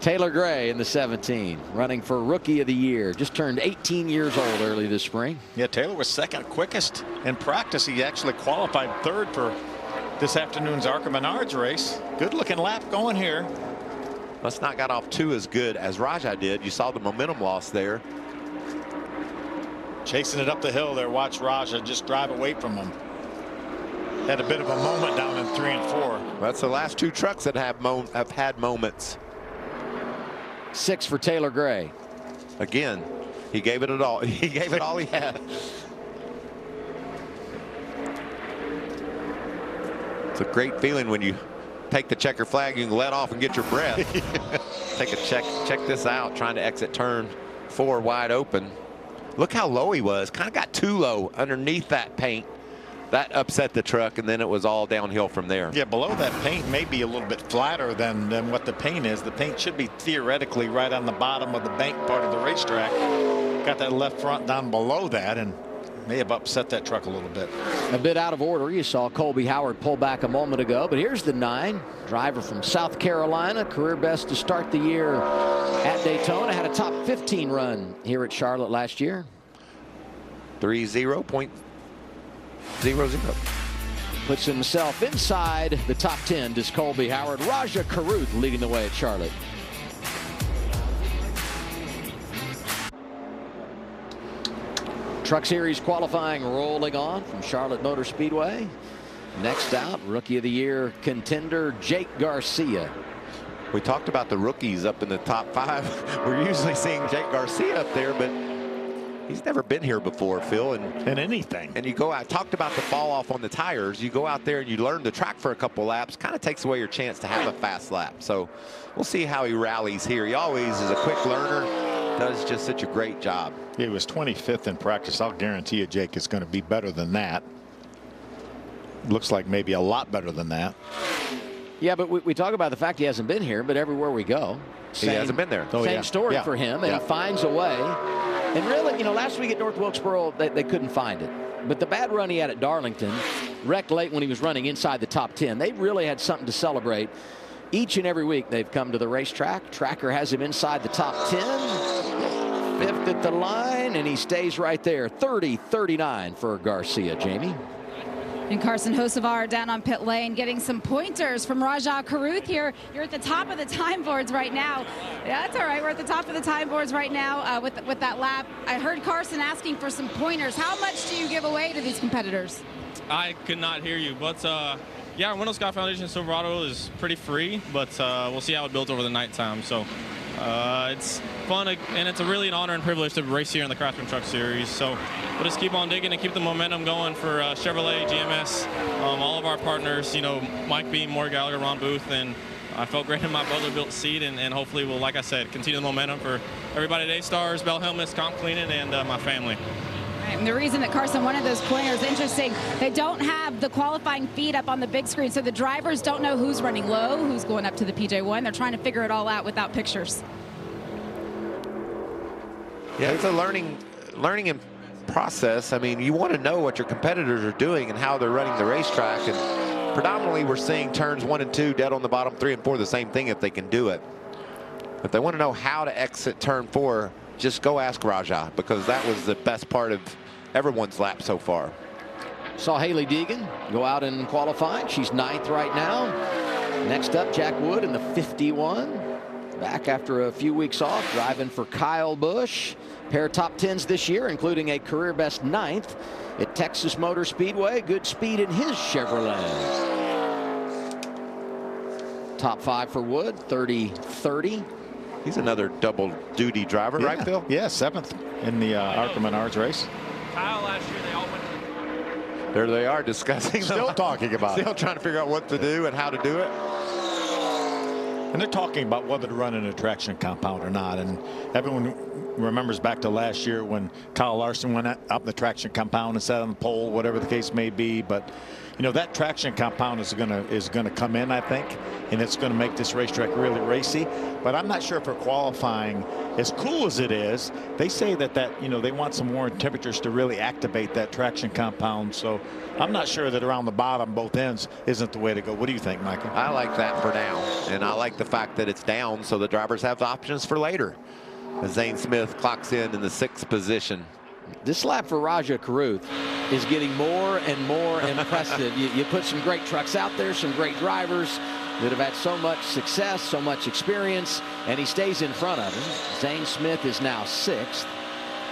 Taylor Gray in the 17, running for Rookie of the Year. Just turned 18 years old early this spring. Yeah, Taylor was second quickest in practice. He actually qualified third for this afternoon's ARCA Menards race. Good looking lap going here. Must not got off too as good as Rajah did. You saw the momentum loss there. Chasing it up the hill there. Watch Rajah just drive away from him. Had a bit of a moment down in 3 and 4. That's the last 2 trucks that have had moments. 6 for Taylor Gray. Again, he gave it all. He gave it all he had. It's a great feeling when you take the checker flag, you can let off and get your breath. Take a check this out, trying to exit turn 4 wide open. Look how low he was. Kind of got too low underneath that paint. That upset the truck, and then it was all downhill from there. Yeah, below that paint may be a little bit flatter than what the paint is. The paint should be theoretically right on the bottom of the bank part of the racetrack. Got that left front down below that, and may have upset that truck a little bit. A bit out of order. You saw Colby Howard pull back a moment ago, but here's the 9. Driver from South Carolina, career best to start the year at Daytona. Had a top 15 run here at Charlotte last year. 30.00. Puts himself inside the top 10. Does Colby Howard. Rajah Caruth leading the way at Charlotte. Truck Series qualifying rolling on from Charlotte Motor Speedway. Next out, Rookie of the Year contender Jake Garcia. We talked about the rookies up in the top 5. We're usually seeing Jake Garcia up there, but he's never been here before, Phil. And anything. And you go out, talked about the fall off on the tires. You go out there and you learn the track for a couple laps. Kind of takes away your chance to have a fast lap. So we'll see how he rallies here. He always is a quick learner. Does just such a great job. He was 25th in practice. I'll guarantee you Jake is going to be better than that. Looks like maybe a lot better than that. Yeah, but we talk about the fact he hasn't been here, but everywhere we go, he hasn't been there. Same story for him, and he finds a way. And really, you know, last week at North Wilkesboro, they couldn't find it. But the bad run he had at Darlington, wrecked late when he was running inside the top 10. They really had something to celebrate. Each and every week they've come to the racetrack. Tracker has him inside the top 10. 5th at the line, and he stays right there. 30-39 for Garcia, Jamie. And Carson Hocevar down on pit lane getting some pointers from Rajah Caruth here. You're at the top of the time boards right now. Yeah, that's all right. We're at the top of the time boards right now with that lap. I heard Carson asking for some pointers. How much do you give away to these competitors? I could not hear you, but yeah, Window Scott Foundation Silverado is pretty free, but we'll see how it builds over the nighttime. So it's fun, and it's really an honor and privilege to race here in the Craftsman Truck Series. So we'll just keep on digging and keep the momentum going for Chevrolet, GMS, all of our partners. You know, Mike Beam, Maury Gallagher, Ron Booth, and I felt great in my Butler-built seat, and hopefully we'll, like I said, continue the momentum for everybody at A-Stars, Bell Helmets, Comp Cleaning, and my family. And the reason that Carson wanted those pointers, interesting, they don't have the qualifying feed up on the big screen, so the drivers don't know who's running low, who's going up to the PJ1. They're trying to figure it all out without pictures. Yeah, it's a learning and process. I mean, you want to know what your competitors are doing and how they're running the racetrack. And predominantly, we're seeing turns 1 and 2 dead on the bottom, 3 and 4 the same thing if they can do it. If they want to know how to exit turn 4, just go ask Rajah, because that was the best part of everyone's lap so far. Saw Haley Deegan go out in qualifying. She's 9th right now. Next up, Jack Wood in the 51. Back after a few weeks off, driving for Kyle Busch. Pair of top 10s this year, including a career best 9th at Texas Motor Speedway. Good speed in his Chevrolet. Top 5 for Wood, 30-30. He's another double duty driver, right, Phil? Yeah, 7th in the ARCA Menards race. Kyle last year, they all went. There they are discussing. Still talking about it. Still trying to figure out what to do and how to do it. And they're talking about whether to run in a traction compound or not. And everyone remembers back to last year when Kyle Larson went up the traction compound and sat on the pole, whatever the case may be. But You know, that traction compound is gonna come in, I think, and it's going to make this racetrack really racy. But I'm not sure for qualifying, as cool as it is, they say that you know, they want some warm temperatures to really activate that traction compound. So I'm not sure that around the bottom, both ends, isn't the way to go. What do you think, Michael? I like that for now, and I like the fact that it's down so the drivers have options for later. As Zane Smith clocks in the 6th position. This lap for Raja Carruth is getting more and more impressive. You put some great trucks out there, some great drivers that have had so much success, so much experience, and he stays in front of him. Zane Smith is now 6th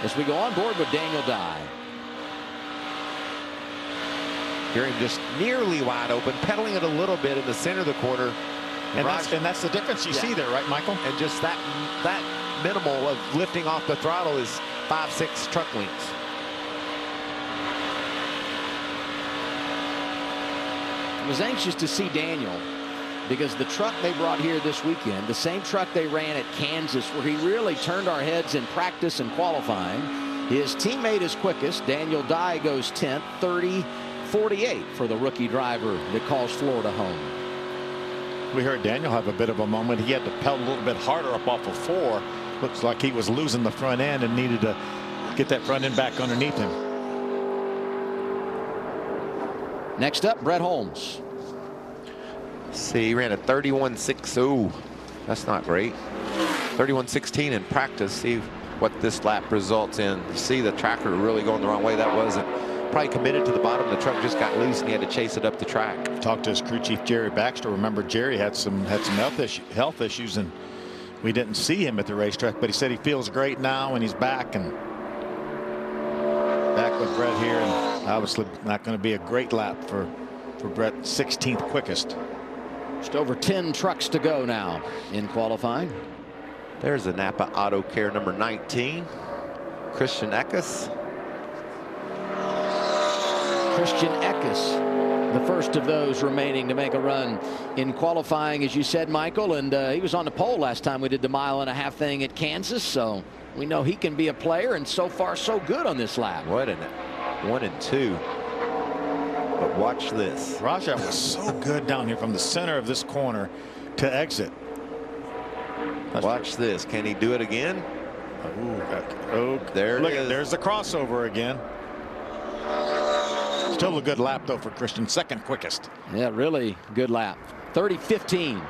as we go on board with Daniel Dye. Hear him just nearly wide open, pedaling it a little bit in the center of the quarter. And that's the difference you see there, right, Michael? And just that minimal of lifting off the throttle is 5-6 truck lengths. I was anxious to see Daniel because the truck they brought here this weekend, the same truck they ran at Kansas, where he really turned our heads in practice and qualifying. His teammate is quickest. Daniel Dye goes 10th, 30-48 for the rookie driver that calls Florida home. We heard Daniel have a bit of a moment. He had to pedal a little bit harder up off of 4. Looks like he was losing the front end and needed to get that front end back underneath him. Next up, Brett Holmes. See, he ran a 31.6. Ooh, that's not great. 31.16 in practice. See what this lap results in. You see the tracker really going the wrong way. That wasn't probably committed to the bottom. The truck just got loose and he had to chase it up the track. Talked to his crew chief Jerry Baxter. Remember, Jerry had some health issues and we didn't see him at the racetrack, but he said he feels great now and he's back with Brett here, and obviously not going to be a great lap for Brett. 16th quickest. Just over 10 trucks to go now in qualifying. There's a Napa Auto Care number 19, Christian Eckes. Christian Eckes, the first of those remaining to make a run in qualifying, as you said, Michael, and he was on the pole last time we did the mile-and-a-half thing at Kansas, so we know he can be a player, and so far so good on this lap. What an 1 and 2. But watch this. Raja was so good down here from the center of this corner to exit. Watch this. Can he do it again? There it is. There's the crossover again. Still a good lap, though, for Christian. 2nd quickest. Yeah, really good lap. 30-15.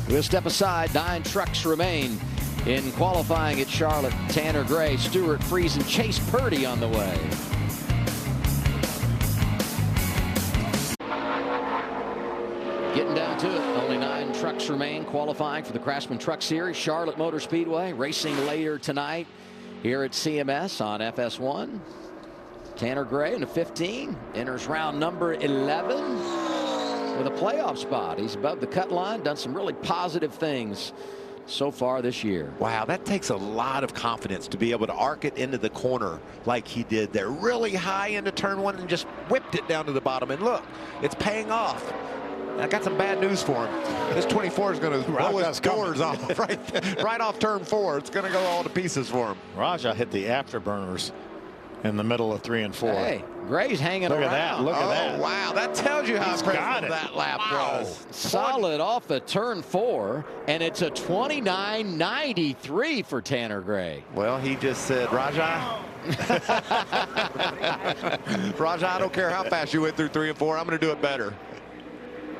We'll step aside. 9 trucks remain in qualifying at Charlotte. Tanner Gray, Stuart Friesen, Chase Purdy on the way. Getting down to it. Only 9 trucks remain qualifying for the Craftsman Truck Series. Charlotte Motor Speedway racing later tonight here at CMS on FS1. Tanner Gray in the 15 enters round number 11 with a playoff spot. He's above the cut line, done some really positive things so far this year. Wow, that takes a lot of confidence to be able to arc it into the corner like he did there. Really high into turn 1 and just whipped it down to the bottom. And look, it's paying off. I got some bad news for him. This 24 is going to roll his doors off right off turn 4. It's going to go all to pieces for him. Raja hit the afterburners in the middle of 3 and 4. Hey, Gray's hanging around. Look at that. Look at that. Wow, that tells you how impressive that lap was. Solid off of turn 4, and it's a 29.93 for Tanner Gray. Well, he just said, Raja, Raja, I don't care how fast you went through 3 and 4. I'm going to do it better.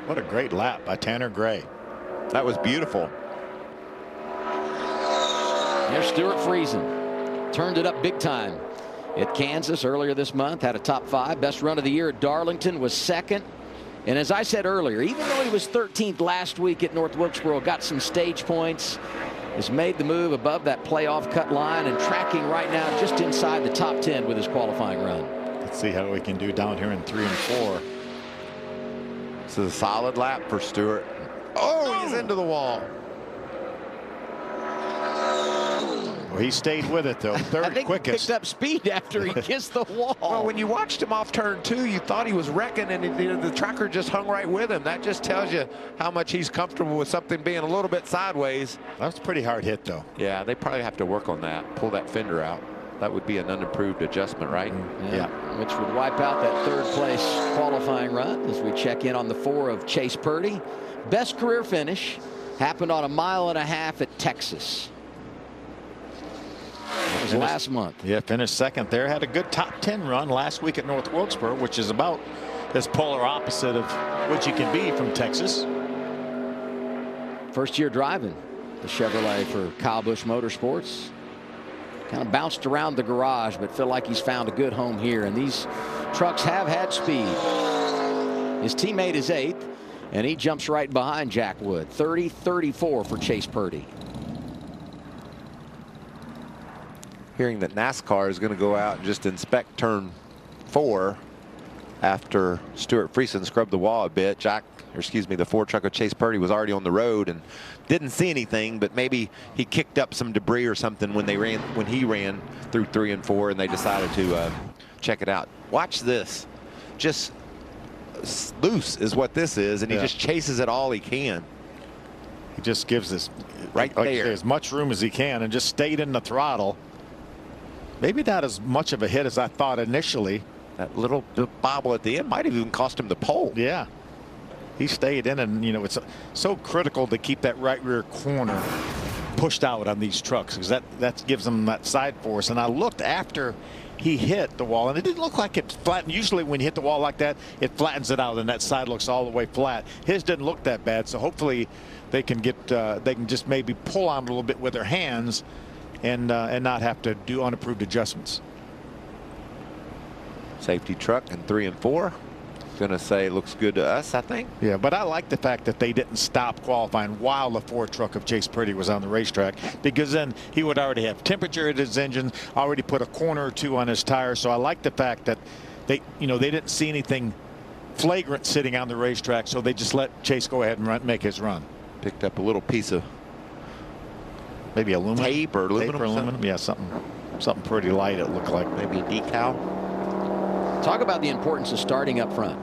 What a great lap by Tanner Gray. That was beautiful. There's Stuart Friesen. Turned it up big time at Kansas earlier this month. Had a top 5. Best run of the year at Darlington was 2nd. And as I said earlier, even though he was 13th last week at North Wilkesboro, got some stage points, has made the move above that playoff cut line and tracking right now just inside the top 10 with his qualifying run. Let's see how we can do down here in 3 and 4. This is a solid lap for Stewart. Oh, he's into the wall. Well, he stayed with it, though. 3rd I think quickest. He picked up speed after he kissed the wall. Well, when you watched him off turn 2, you thought he was wrecking, and the tracker just hung right with him. That just tells you how much he's comfortable with something being a little bit sideways. That's a pretty hard hit, though. Yeah, they probably have to work on that, pull that fender out. That would be an unimproved adjustment, right? Yeah. Which would wipe out that third place qualifying run as we check in on the 4 of Chase Purdy. Best career finish happened on a 1.5 miles at Texas. That was last month. Yeah, finished second there. Had a good top 10 run last week at North Wilkesboro, which is about as polar opposite of what you can be from Texas. First year driving the Chevrolet for Kyle Busch Motorsports. Kind of bounced around the garage, but feel like he's found a good home here. And these trucks have had speed. His teammate is 8th, and he jumps right behind Jack Wood. 30-34 for Chase Purdy. Hearing that NASCAR is going to go out and just inspect turn 4 after Stuart Friesen scrubbed the wall a bit. The Ford truck of Chase Purdy was already on the road and didn't see anything, but maybe he kicked up some debris or something when he ran through 3 and 4, and they decided to check it out. Watch this. Just loose is what this is, and he just chases it all he can. He just gives this right there as much room as he can and just stayed in the throttle. Maybe not as much of a hit as I thought initially. That little bobble at the end might have even cost him the pole. Yeah. He stayed in, and it's so critical to keep that right rear corner pushed out on these trucks, because that gives them that side force. And I looked after he hit the wall, and it didn't look like it flattened. Usually when you hit the wall like that, it flattens it out, and that side looks all the way flat. His didn't look that bad, so hopefully they can just maybe pull on it a little bit with their hands and not have to do unapproved adjustments. Safety truck in 3 and 4. Going to say it looks good to us, I think. Yeah, but I like the fact that they didn't stop qualifying while the Ford truck of Chase Purdy was on the racetrack, because then he would already have temperature at his engine, already put a corner or 2 on his tire. So I like the fact that they didn't see anything flagrant sitting on the racetrack, so they just let Chase go ahead and make his run. Picked up a little piece of maybe aluminum, tape or aluminum. Yeah, something pretty light. It looked like maybe a decal. Talk about the importance of starting up front.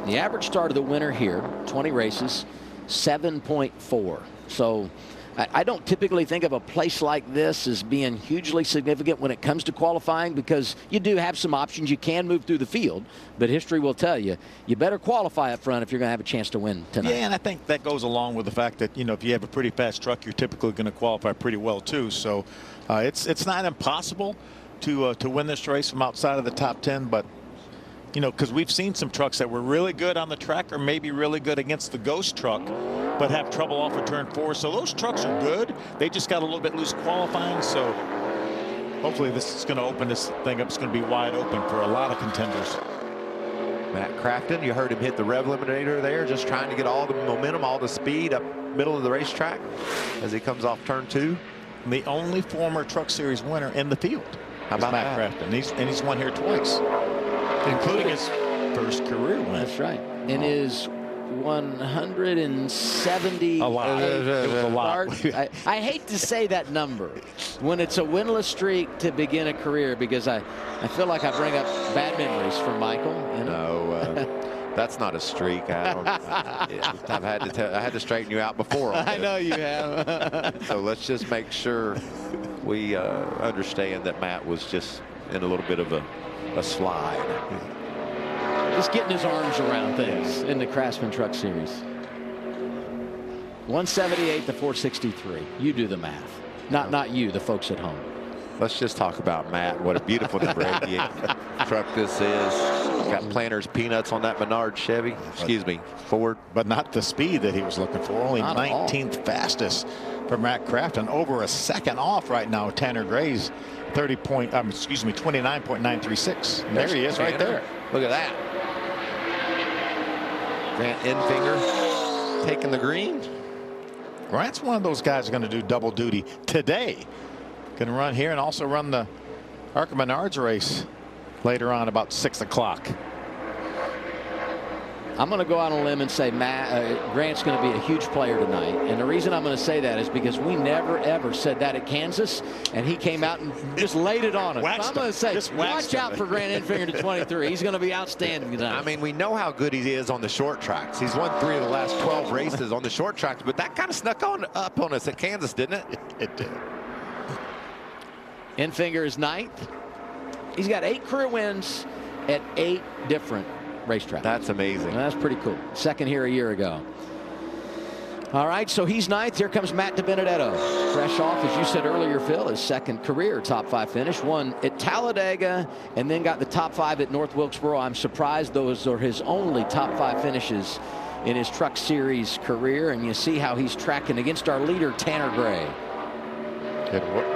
The average start of the winter here, 20 races, 7.4. So I don't typically think of a place like this as being hugely significant when it comes to qualifying, because you do have some options. You can move through the field, but history will tell you, you better qualify up front if you're going to have a chance to win tonight. Yeah, and I think that goes along with the fact that, if you have a pretty fast truck, you're typically going to qualify pretty well too. So it's not impossible to win this race from outside of the top 10, but because we've seen some trucks that were really good on the track, or maybe really good against the ghost truck, but have trouble off of turn 4. So those trucks are good. They just got a little bit loose qualifying. So hopefully this is going to open this thing up. It's going to be wide open for a lot of contenders. Matt Crafton, you heard him hit the rev limiter there, just trying to get all the momentum, all the speed up middle of the racetrack as he comes off turn 2. The only former Truck Series winner in the field. How about Matt Crafton? And he's won here twice, including his first career win. That's right. In his 170. A lot. It was a lot. I hate to say that number when it's a winless streak to begin a career, because I feel like I bring up bad memories from Michael. No, that's not a streak. I had to straighten you out before. I know you have. So let's just make sure we understand that Matt was just in a little bit of a slide. Just getting his arms around things in the Craftsman Truck Series. 178 to 463. You do the math. Not you, the folks at home. Let's just talk about Matt. What a beautiful number 88 truck this is. Got Planters peanuts on that Menard Chevy. Excuse me, Ford. But not the speed that he was looking for. Only 19th fastest for Matt Crafton. Over a second off right now. Tanner Gray's 29.936. There he is right there. Look at that. Grant Enfinger taking the green. Grant's one of those guys who's going to do double duty today. Going to run here and also run the Arca Menards race later on about 6 o'clock. I'm going to go out on a limb and say Grant's going to be a huge player tonight. And the reason I'm going to say that is because we never, ever said that at Kansas, and he came out and just laid it on us. So I'm going to say, watch out for Grant Enfinger to 23. He's going to be outstanding tonight. I mean, we know how good he is on the short tracks. He's won 3 of the last 12 races on the short tracks, but that kind of snuck up on us at Kansas, didn't it? It did. Enfinger is 9th. He's got 8 career wins at 8 different racetracks. That's amazing. That's pretty cool. Second here a year ago. All right, so he's 9th. Here comes Matt DiBenedetto. Fresh off, as you said earlier, Phil, his second career top 5 finish. Won at Talladega and then got the top 5 at North Wilkesboro. I'm surprised those are his only top 5 finishes in his Truck Series career. And you see how he's tracking against our leader, Tanner Gray.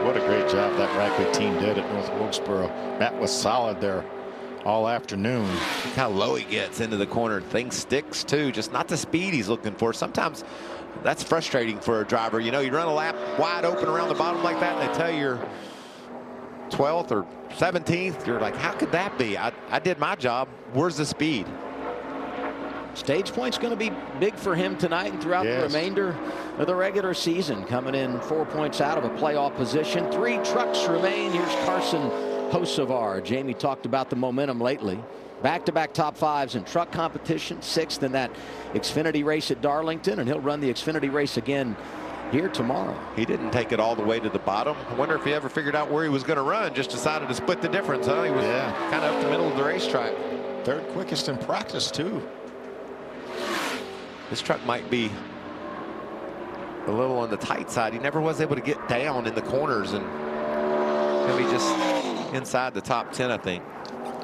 What a great job that Rackley team did at North Wilkesboro. Matt was solid there all afternoon. Look how low he gets into the corner. Thing sticks too, just not the speed he's looking for. Sometimes that's frustrating for a driver. You know, you run a lap wide open around the bottom like that, and they tell you you're 12th or 17th. You're like, how could that be? I did my job. Where's the speed? Stage point's going to be big for him tonight and throughout the remainder of the regular season. Coming in 4 points out of a playoff position. 3 trucks remain. Here's Carson Hocevar. Jamie talked about the momentum lately. Back-to-back top 5s in truck competition. 6th in that Xfinity race at Darlington, and he'll run the Xfinity race again here tomorrow. He didn't take it all the way to the bottom. I wonder if he ever figured out where he was going to run. Just decided to split the difference. Huh? He was kind of up the middle of the racetrack. 3rd quickest in practice too. This truck might be a little on the tight side. He never was able to get down in the corners, and maybe just inside the top 10, I think.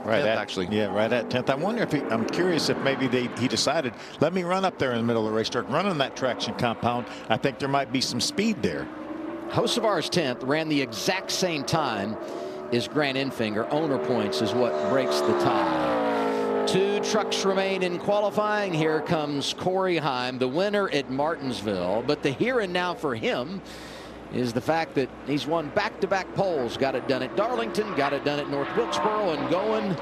Right 10th, at, actually. Yeah, right at 10th. I wonder if I'm curious if maybe he decided, let me run up there in the middle of the racetrack, run on that traction compound. I think there might be some speed there. Hocevar's 10th, ran the exact same time as Grant Enfinger. Owner points is what breaks the tie. 2 trucks remain in qualifying. Here comes Corey Heim, the winner at Martinsville. But the here and now for him is the fact that he's won back-to-back poles. Got it done at Darlington, got it done at North Wilkesboro, and going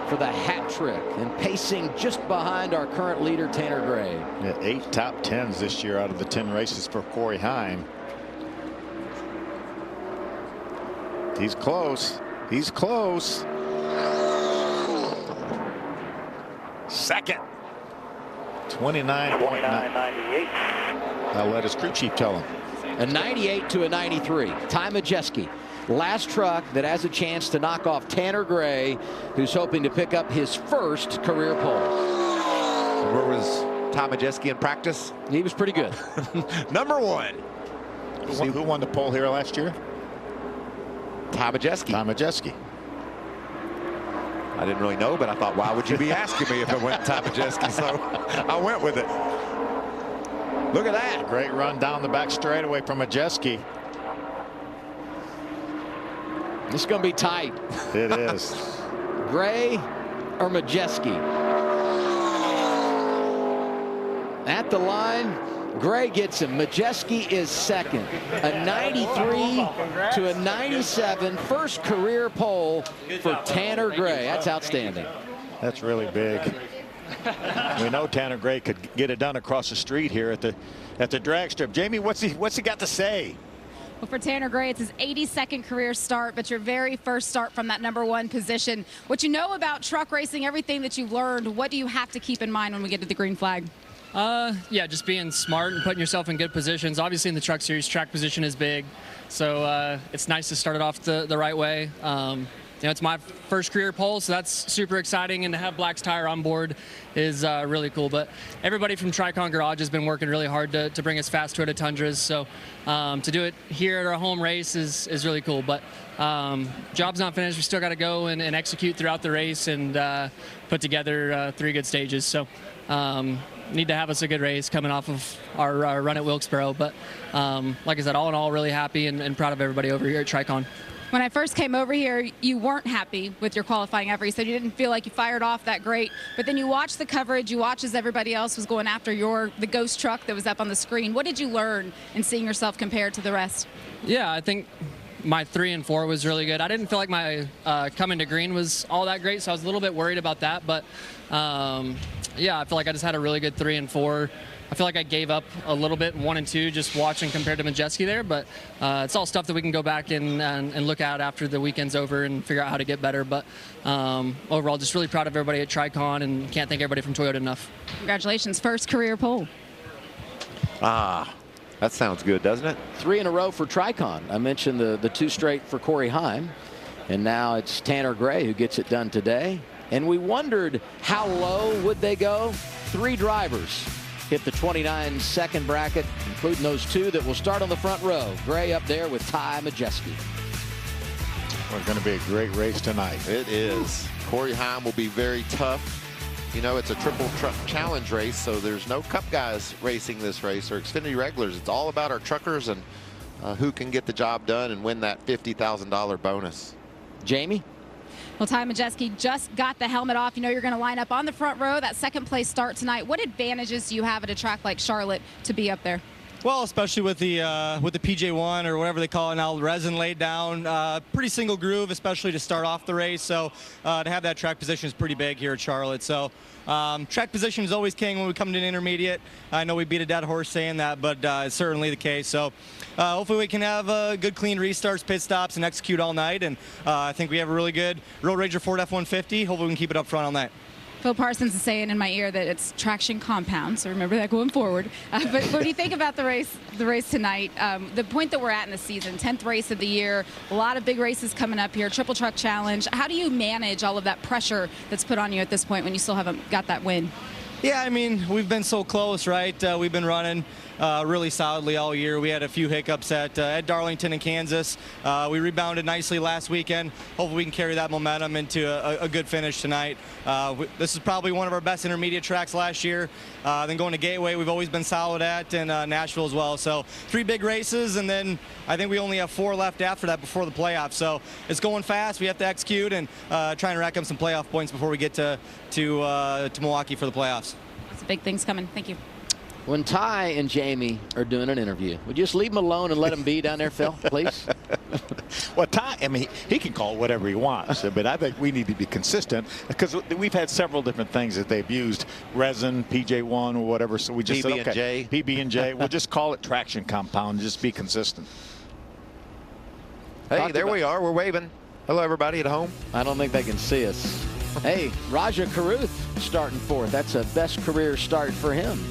for the hat trick and pacing just behind our current leader, Tanner Gray. Yeah, 8 top 10s this year out of the 10 races for Corey Heim. He's close. He's close. Second. 29.98. I'll let his crew chief tell him. A 98 to a 93. Ty Majeski, last truck that has a chance to knock off Tanner Gray, who's hoping to pick up his first career pole. Where was Ty Majeski in practice? He was pretty good. Number 1. Who won the pole here last year? Ty Majeski. Ty Majeski. I didn't really know, but I thought, why would you be asking me if it went Ty Majeski? So I went with it. Look at that. Great run down the back straightaway from Majeski. This is going to be tight. It is. Gray or Majeski? At the line, Gray gets him. Majeski is second. A 93 to a 97. First career pole for Tanner Gray. That's outstanding. That's really big. We know Tanner Gray could get it done across the street here at the drag strip. Jamie, what's he got to say? Well, for Tanner Gray, it's his 82nd career start, but your very first start from that #1 position. What you know about truck racing, everything that you've learned, what do you have to keep in mind when we get to the green flag? Yeah, just being smart and putting yourself in good positions. Obviously, in the Truck Series, track position is big, so it's nice to start it off the right way. You know, it's my first career pole, so that's super exciting, and to have Black's Tire on board is really cool. But everybody from Tricon Garage has been working really hard to bring us fast Toyota Tundras, so to do it here at our home race is really cool. But job's not finished. We still got to go and execute throughout the race and put together 3 good stages. So need to have us a good race coming off of our run at Wilkesboro. But like I said, all in all, really happy and proud of everybody over here at Tricon. When I first came over here, you weren't happy with your qualifying effort. You said you didn't feel like you fired off that great. But then you watched the coverage. You watched as everybody else was going after the ghost truck that was up on the screen. What did you learn in seeing yourself compared to the rest? Yeah, I think my 3 and 4 was really good. I didn't feel like my coming to green was all that great, so I was a little bit worried about that. But, yeah, I feel like I just had a really good 3 and 4. I feel like I gave up a little bit in 1 and 2 just watching compared to Majeski there, but it's all stuff that we can go back and look at after the weekend's over and figure out how to get better. But overall, just really proud of everybody at Tricon and can't thank everybody from Toyota enough. Congratulations, first career pole. That sounds good, doesn't it? 3 in a row for Tricon. I mentioned the 2 straight for Corey Heim. And now it's Tanner Gray who gets it done today. And we wondered how low would they go. 3 drivers hit the 29-second bracket, including those 2 that will start on the front row. Gray up there with Ty Majeski. Well, it's going to be a great race tonight. It is. Corey Heim will be very tough. You know, it's a triple truck challenge race, so there's no Cup guys racing this race or Xfinity regulars. It's all about our truckers and who can get the job done and win that $50,000 bonus. Jamie? Well, Ty Majeski just got the helmet off. You know you're going to line up on the front row, that second place start tonight. What advantages do you have at a track like Charlotte to be up there? Well, especially with the PJ1 or whatever they call it now, resin laid down, pretty single groove, especially to start off the race. So to have that track position is pretty big here at Charlotte. So track position is always king when we come to an intermediate. I know we beat a dead horse saying that, but it's certainly the case. So hopefully we can have good, clean restarts, pit stops, and execute all night. And I think we have a really good Road Ranger Ford F-150. Hopefully we can keep it up front all night. Phil Parsons is saying in my ear that it's traction compound, so remember that going forward. But what do you think about the race tonight? The point that we're at in the season, 10th race of the year, a lot of big races coming up here, Triple Truck Challenge. How do you manage all of that pressure that's put on you at this point when you still haven't got that win? Yeah, I mean, we've been so close, right? We've been running really solidly all year. We had a few hiccups at Darlington and Kansas. We rebounded nicely last weekend. Hopefully we can carry that momentum into a good finish tonight. This is probably one of our best intermediate tracks last year. Then going to Gateway, we've always been solid at, and Nashville as well. So 3 big races, and then I think we only have 4 left after that before the playoffs. So it's going fast. We have to execute and try and rack up some playoff points before we get to Milwaukee for the playoffs. Lots of big things coming. Thank you. When Ty and Jamie are doing an interview, would you just leave them alone and let them be down there, Phil, please? Well, Ty, I mean, he can call it whatever he wants, but I think we need to be consistent because we've had several different things that they've used, resin, PJ1 or whatever, so we just said, okay, PB&J, we'll just call it traction compound and just be consistent. Hey, there we are. We're waving. Hello, everybody at home. I don't think they can see us. Hey, Raja Karuth starting 4th. That's a best career start for him.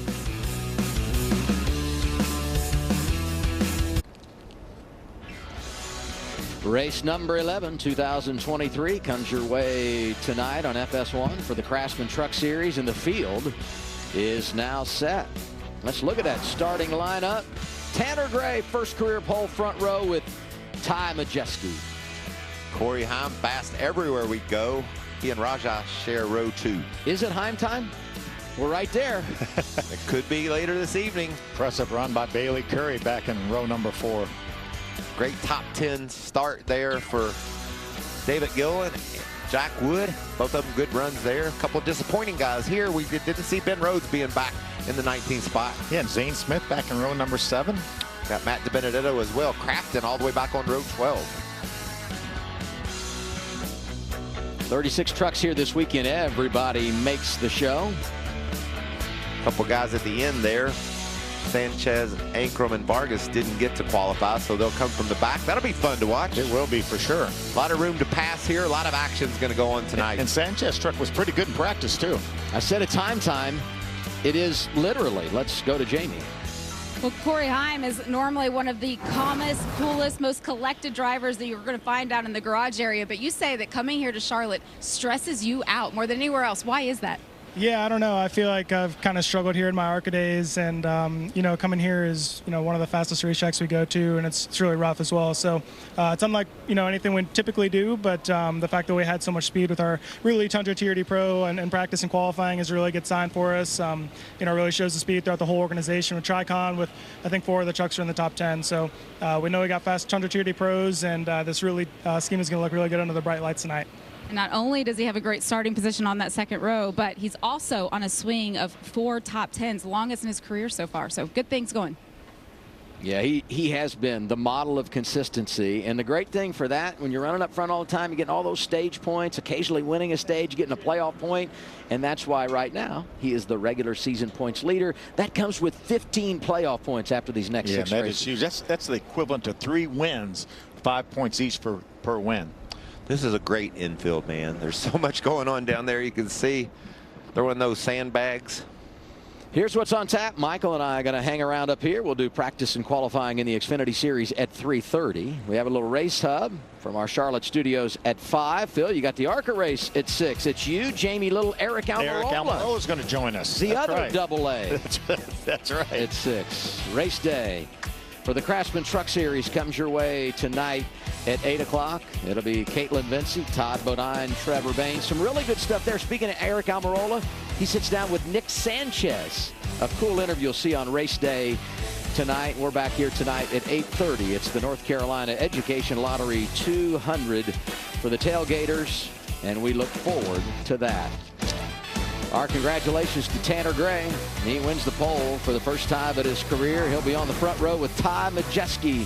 Race number 11, 2023, comes your way tonight on FS1 for the Craftsman Truck Series, and the field is now set. Let's look at that starting lineup. Tanner Gray, first career pole front row with Ty Majeski. Corey Heim fast everywhere we go. He and Raja share row 2. Is it Heim time? We're right there. It could be later this evening. Impressive run by Bailey Curry back in row number 4. Great top 10 start there for David Gillen, Jack Wood. Both of them good runs there. A couple of disappointing guys here. We didn't see Ben Rhodes being back in the 19th spot. Yeah, and Zane Smith back in row number 7. Got Matt DiBenedetto as well. Crafton all the way back on row 12. 36 trucks here this weekend. Everybody makes the show. A couple guys at the end there. Sanchez, Ankrum, and Vargas didn't get to qualify, so they'll come from the back. That'll be fun to watch. It will be for sure. A lot of room to pass here. A lot of action's going to go on tonight. And Sanchez's truck was pretty good in practice, too. I said a time. It is literally. Let's go to Jamie. Well, Corey Heim is normally one of the calmest, coolest, most collected drivers that you're going to find out in the garage area. But you say that coming here to Charlotte stresses you out more than anywhere else. Why is that? Yeah, I don't know. I feel like I've kind of struggled here in my ARCA days, and you know, coming here is one of the fastest racetracks we go to, and it's really rough as well. So it's unlike anything we typically do, but the fact that we had so much speed with our really Tundra TRD Pro and practice and qualifying is a really good sign for us. Really shows the speed throughout the whole organization with Tricon. With I think 4 of the trucks are in the top 10, so we know we got fast Tundra TRD Pros, and this really scheme is going to look really good under the bright lights tonight. And not only does he have a great starting position on that second row, but he's also on a swing of 4 top 10s, longest in his career so far. So good things going. Yeah, he has been the model of consistency. And the great thing for that, when you're running up front all the time, you're getting all those stage points, occasionally winning a stage, getting a playoff point. And that's why right now he is the regular season points leader. That comes with 15 playoff points after these next 6 that races. is huge. That's the equivalent to 3 wins, 5 points each per win. This is a great infield, man. There's so much going on down there. You can see they're one of those sandbags. Here's what's on tap. Michael and I are going to hang around up here. We'll do practice and qualifying in the Xfinity Series at 3:30. We have a little race hub from our Charlotte studios at 5. Phil, you got the ARCA race at 6. It's you, Jamie Little, Eric Almirola. Eric Almirola is going to join us. The That's other right. double A. That's right. At 6. Race day for the Craftsman Truck Series comes your way tonight at 8 o'clock. It'll be Caitlin Vincey, Todd Bodine, Trevor Bain. Some really good stuff there. Speaking of Eric Almirola, he sits down with Nick Sanchez. A cool interview you'll see on race day tonight. We're back here tonight at 8:30. It's the North Carolina Education Lottery 200 for the tailgaters, and we look forward to that. Our congratulations to Tanner Gray. He wins the pole for the first time in his career. He'll be on the front row with Ty Majeski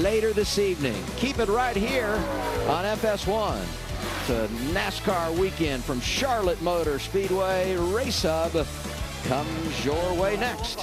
later this evening. Keep it right here on FS1. It's a NASCAR weekend from Charlotte Motor Speedway. Race Hub comes your way next.